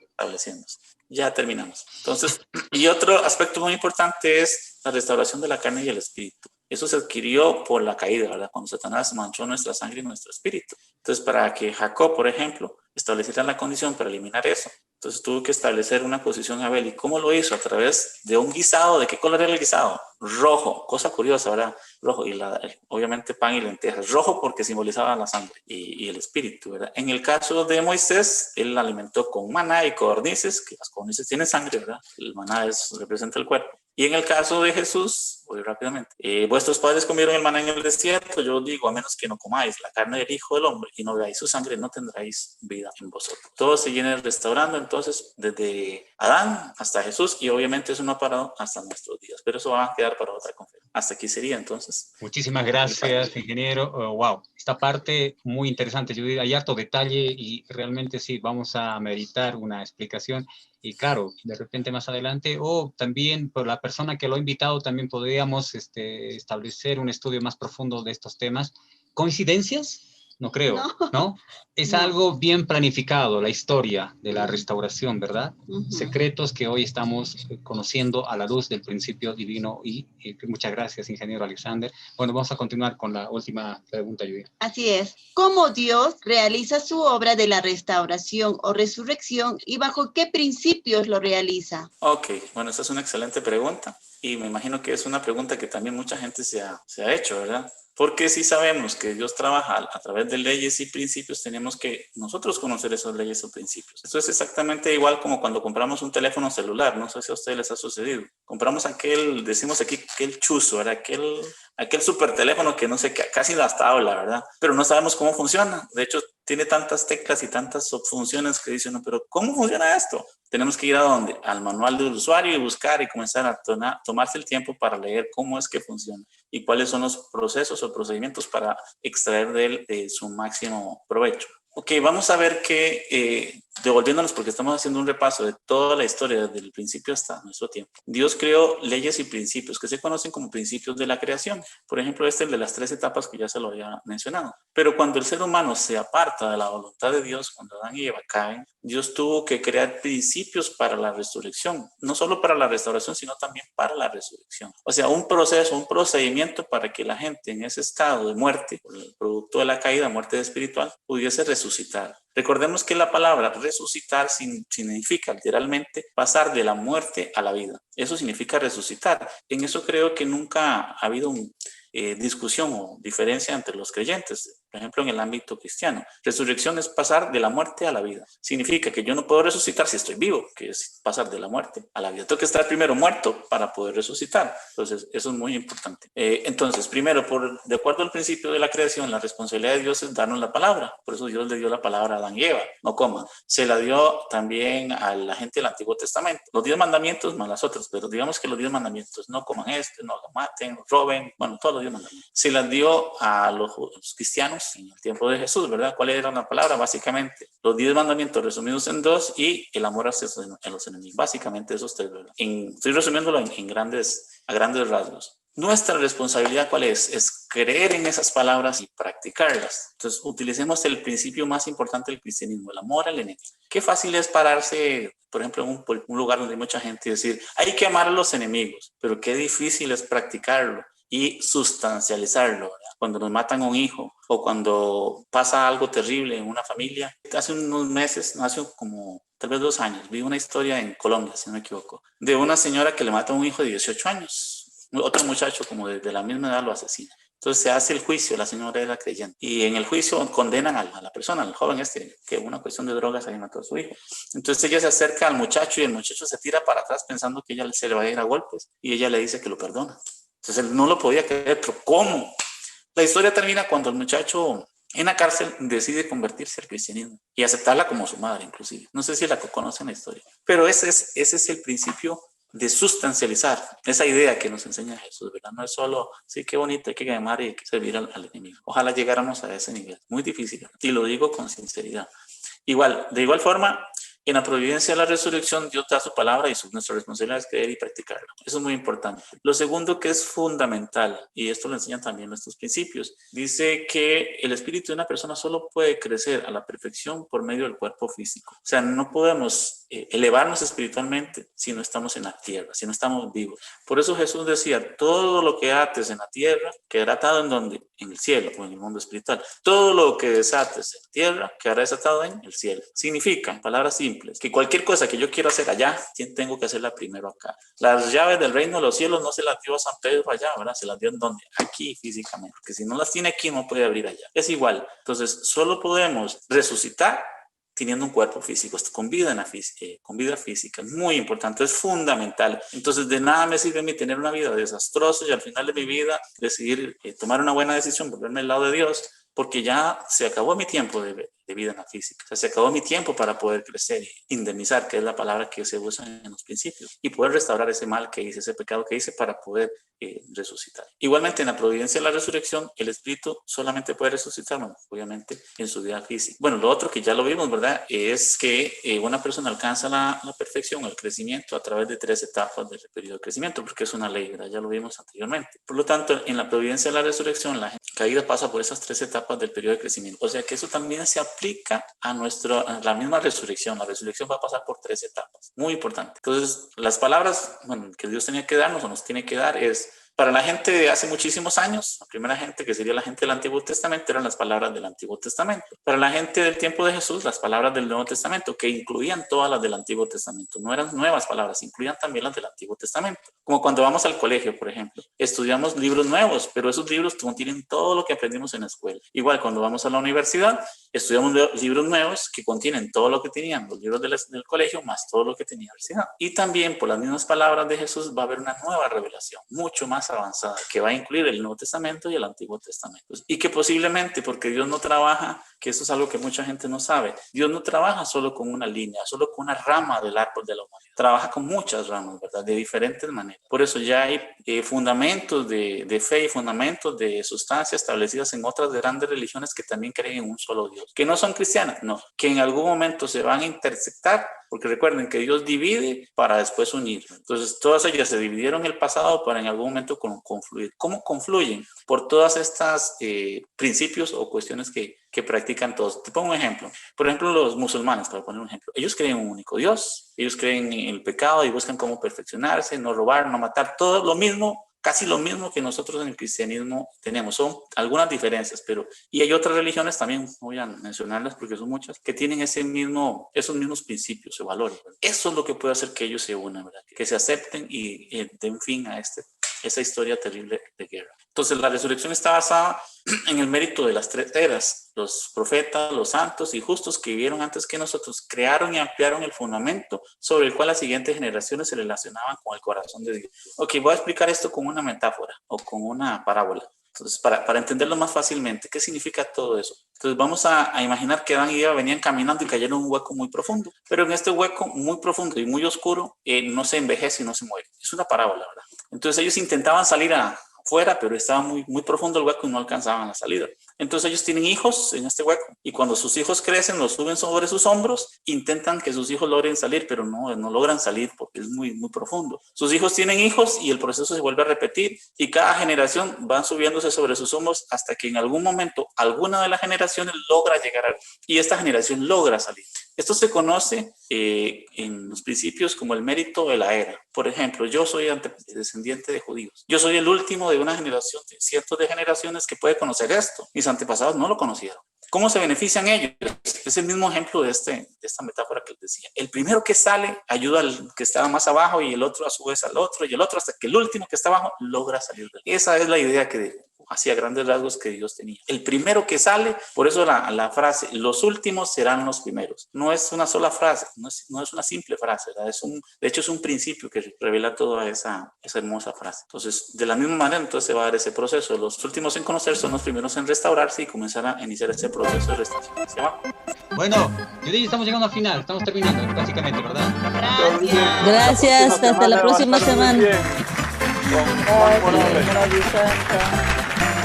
estableciéndose. Ya terminamos. Entonces, y otro aspecto muy importante es la restauración de la carne y el espíritu. Eso se adquirió por la caída, ¿verdad? Cuando Satanás manchó nuestra sangre y nuestro espíritu. Entonces, para que Jacob, por ejemplo, estableciera la condición para eliminar eso, entonces tuvo que establecer una posición a Abel. ¿Y cómo lo hizo? A través de un guisado. ¿De qué color era el guisado? Rojo. Cosa curiosa, ¿verdad? Rojo. Y obviamente pan y lentejas. Rojo porque simbolizaba la sangre y el espíritu, ¿verdad? En el caso de Moisés, él la alimentó con maná y codornices, que las codornices tienen sangre, ¿verdad? El maná representa el cuerpo. Y en el caso de Jesús, voy rápidamente, vuestros padres comieron el maná en el desierto, yo os digo, a menos que no comáis la carne del Hijo del Hombre y no veáis su sangre, no tendréis vida en vosotros. Todo se viene restaurando entonces desde Adán hasta Jesús, y obviamente eso no ha parado hasta nuestros días, pero eso va a quedar para otra conferencia. Hasta aquí sería entonces. Muchísimas gracias, ingeniero. Wow, esta parte muy interesante. Hay harto detalle y realmente sí, vamos a meditar una explicación. Y claro, de repente más adelante, o también por la persona que lo ha invitado, también podríamos establecer un estudio más profundo de estos temas. ¿Coincidencias? No creo, ¿no? Es algo bien planificado, la historia de la restauración, ¿verdad? Secretos que hoy estamos conociendo a la luz del principio divino. Y muchas gracias, ingeniero Alexander. Bueno, vamos a continuar con la última pregunta, Judy. Así es. ¿Cómo Dios realiza su obra de la restauración o resurrección y bajo qué principios lo realiza? Ok, bueno, esa es una excelente pregunta y me imagino que es una pregunta que también mucha gente se ha hecho, ¿verdad? Porque si sabemos que Dios trabaja a través de leyes y principios, tenemos que nosotros conocer esas leyes o principios. Esto es exactamente igual como cuando compramos un teléfono celular. No sé si a ustedes les ha sucedido. Compramos decimos aquí, aquel chuzo, ¿verdad? Aquel super teléfono que no sé, casi hasta habla, ¿verdad? Pero no sabemos cómo funciona. De hecho, tiene tantas teclas y tantas subfunciones que dicen, no, pero ¿cómo funciona esto? Tenemos que ir a ¿dónde? Al manual del usuario y buscar y comenzar a tomarse el tiempo para leer cómo es que funciona y cuáles son los procesos o procedimientos para extraer de él su máximo provecho. Ok, vamos a ver que, devolviéndonos porque estamos haciendo un repaso de toda la historia desde el principio hasta nuestro tiempo. Dios creó leyes y principios que se conocen como principios de la creación. Por ejemplo, el de las 3 etapas que ya se lo había mencionado. Pero cuando el ser humano se aparta de la voluntad de Dios, cuando Adán y Eva caen, Dios tuvo que crear principios para la resurrección. No solo para la restauración, sino también para la resurrección. O sea, un proceso, un procedimiento para que la gente en ese estado de muerte, producto de la caída, muerte espiritual, pudiese resucitar. Recordemos que la palabra resucitar significa literalmente pasar de la muerte a la vida. Eso significa resucitar. En eso creo que nunca ha habido discusión o diferencia entre los creyentes. Por ejemplo, en el ámbito cristiano, resurrección es pasar de la muerte a la vida. Significa que yo no puedo resucitar si estoy vivo, que es pasar de la muerte a la vida. Tengo que estar primero muerto para poder resucitar. Entonces, eso es muy importante. Entonces, primero, de acuerdo al principio de la creación, la responsabilidad de Dios es darnos la palabra. Por eso Dios le dio la palabra a Adán y Eva. No coman. Se la dio también a la gente del Antiguo Testamento. Los 10 mandamientos más las otras, pero digamos que los 10 mandamientos, no coman no maten, no roben, bueno, todos los 10 mandamientos. Se las dio a los cristianos en el tiempo de Jesús, ¿verdad? ¿Cuál era la palabra? Básicamente, los 10 mandamientos resumidos en 2 y el amor hacia los enemigos. Básicamente esos 3, ¿verdad? Estoy resumiéndolo a grandes rasgos. Nuestra responsabilidad, ¿cuál es? Es creer en esas palabras y practicarlas. Entonces, utilicemos el principio más importante del cristianismo, el amor al enemigo. Qué fácil es pararse, por ejemplo, en un lugar donde hay mucha gente y decir, hay que amar a los enemigos, pero qué difícil es practicarlo y sustancializarlo, ¿verdad? Cuando nos matan a un hijo o cuando pasa algo terrible en una familia. Hace unos meses, hace como tal vez 2 años, vi una historia en Colombia, si no me equivoco, de una señora que le mata a un hijo de 18 años. Otro muchacho como de la misma edad lo asesina. Entonces se hace el juicio, la señora era creyente, y en el juicio condenan a la persona, al joven que una cuestión de drogas ahí mató a su hijo. Entonces ella se acerca al muchacho y el muchacho se tira para atrás pensando que ella se le va a ir a golpes y ella le dice que lo perdona. Entonces él no lo podía creer, pero ¿cómo? La historia termina cuando el muchacho en la cárcel decide convertirse al cristianismo y aceptarla como su madre inclusive. No sé si la conocen la historia, pero ese es el principio de sustancializar esa idea que nos enseña Jesús, ¿verdad? No es solo, sí, qué bonito, hay que amar y hay que servir al enemigo. Ojalá llegáramos a ese nivel. Muy difícil, ¿verdad? Y lo digo con sinceridad. De igual forma, en la providencia de la resurrección, Dios da su palabra y nuestra responsabilidad es creer y practicarla. Eso es muy importante. Lo segundo que es fundamental, y esto lo enseñan también nuestros principios, dice que el espíritu de una persona solo puede crecer a la perfección por medio del cuerpo físico. O sea, no podemos elevarnos espiritualmente si no estamos en la tierra, si no estamos vivos. Por eso Jesús decía, todo lo que ates en la tierra quedará atado ¿en dónde? En el cielo o en el mundo espiritual. Todo lo que desates en la tierra quedará desatado en el cielo. Significa, en palabras simples, que cualquier cosa que yo quiera hacer allá, tengo que hacerla primero acá. Las llaves del reino de los cielos no se las dio a San Pedro allá, ¿verdad? Se las dio ¿en dónde? Aquí físicamente, porque si no las tiene aquí no puede abrir allá. Es igual. Entonces, solo podemos resucitar teniendo un cuerpo físico, con vida física, es muy importante, es fundamental. Entonces, de nada me sirve a mí tener una vida desastrosa y al final de mi vida decidir tomar una buena decisión, volverme al lado de Dios, porque ya se acabó mi tiempo de vida en la física. O sea, se acabó mi tiempo para poder crecer, indemnizar, que es la palabra que se usa en los principios, y poder restaurar ese mal que hice, ese pecado que hice, para poder resucitar. Igualmente, en la providencia de la resurrección, el espíritu solamente puede resucitar, bueno, obviamente, en su vida física. Bueno, lo otro que ya lo vimos, ¿verdad? Es que una persona alcanza la perfección, el crecimiento, a través de 3 etapas del periodo de crecimiento, porque es una ley, ¿verdad? Ya lo vimos anteriormente. Por lo tanto, en la providencia de la resurrección, la caída pasa por esas 3 etapas del periodo de crecimiento. O sea que eso también se aplica a la misma resurrección. La resurrección va a pasar por 3 etapas. Muy importante. Entonces, las palabras, bueno, que Dios tenía que darnos o nos tiene que dar es: para la gente de hace muchísimos años, la primera gente, que sería la gente del Antiguo Testamento, eran las palabras del Antiguo Testamento. Para la gente del tiempo de Jesús, las palabras del Nuevo Testamento, que incluían todas las del Antiguo Testamento. No eran nuevas palabras, incluían también las del Antiguo Testamento. Como cuando vamos al colegio, por ejemplo, estudiamos libros nuevos, pero esos libros contienen todo lo que aprendimos en la escuela. Igual, cuando vamos a la universidad, estudiamos libros nuevos que contienen todo lo que tenían los libros del colegio, más todo lo que tenía la universidad. Y también, por las mismas palabras de Jesús, va a haber una nueva revelación, mucho más avanzada, que va a incluir el Nuevo Testamento y el Antiguo Testamento. Y que posiblemente, porque Dios no trabaja, que eso es algo que mucha gente no sabe, Dios no trabaja solo con una línea, solo con una rama del árbol de la humanidad. Trabaja con muchas ramas, ¿verdad? De diferentes maneras. Por eso ya hay fundamentos de fe y fundamentos de sustancia establecidas en otras grandes religiones que también creen en un solo Dios. Que no son cristianas, no. Que en algún momento se van a intersectar, porque recuerden que Dios divide para después unir. Entonces, todas ellas se dividieron en el pasado para en algún momento confluir. ¿Cómo confluyen? Por todas estas principios o cuestiones que practican todos. Te pongo un ejemplo. Por ejemplo, los musulmanes, para poner un ejemplo. Ellos creen en un único Dios. Ellos creen en el pecado y buscan cómo perfeccionarse, no robar, no matar. Todo lo mismo, casi lo mismo que nosotros en el cristianismo tenemos. Son algunas diferencias, pero... Y hay otras religiones también, voy a mencionarlas porque son muchas, que tienen esos mismos principios o valores. Eso es lo que puede hacer que ellos se unan, ¿verdad? Que se acepten y den fin a esa historia terrible de guerra. Entonces, la resurrección está basada en el mérito de las 3 eras. Los profetas, los santos y justos que vivieron antes que nosotros crearon y ampliaron el fundamento sobre el cual las siguientes generaciones se relacionaban con el corazón de Dios. Ok, voy a explicar esto con una metáfora o con una parábola. Entonces, para entenderlo más fácilmente, ¿qué significa todo eso? Entonces, vamos a imaginar que Adán y Eva venían caminando y cayeron en un hueco muy profundo. Pero en este hueco muy profundo y muy oscuro, no se envejece y no se muere. Es una parábola, ¿verdad? Entonces, ellos intentaban salir afuera, pero estaba muy profundo el hueco y no alcanzaban la salida. Entonces ellos tienen hijos en este hueco y cuando sus hijos crecen, los suben sobre sus hombros, intentan que sus hijos logren salir, pero no logran salir porque es muy profundo. Sus hijos tienen hijos y el proceso se vuelve a repetir y cada generación van subiéndose sobre sus hombros hasta que en algún momento alguna de las generaciones logra llegar y esta generación logra salir. Esto se conoce en los principios como el mérito de la era. Por ejemplo, yo soy descendiente de judíos. Yo soy el último de una generación, de cientos de generaciones que puede conocer esto. Mis antepasados no lo conocieron. ¿Cómo se benefician ellos? Es el mismo ejemplo de esta metáfora que les decía. El primero que sale ayuda al que estaba más abajo y el otro a su vez al otro y el otro hasta que el último que está abajo logra salir de él. Esa es la idea que hacía grandes rasgos que Dios tenía. El primero que sale, por eso la frase, los últimos serán los primeros. No es una sola frase, no es una simple frase, ¿verdad? De hecho es un principio que revela toda esa hermosa frase. Entonces, de la misma manera, entonces se va a dar ese proceso. Los últimos en conocer son los primeros en restaurarse y comenzar a iniciar ese proceso de restauración. ¿Se llama? Bueno, Judith, estamos llegando al final, estamos terminando, básicamente, ¿verdad? Gracias, hasta la próxima semana.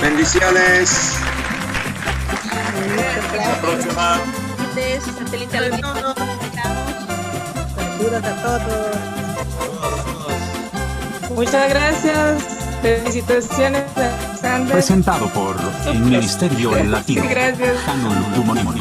Bendiciones. Hasta la próxima. Saludos a todos. Muchas gracias. Felicitaciones a Alexander. Presentado por el Ministerio Latino. Gracias. Hanul Pumonimoni.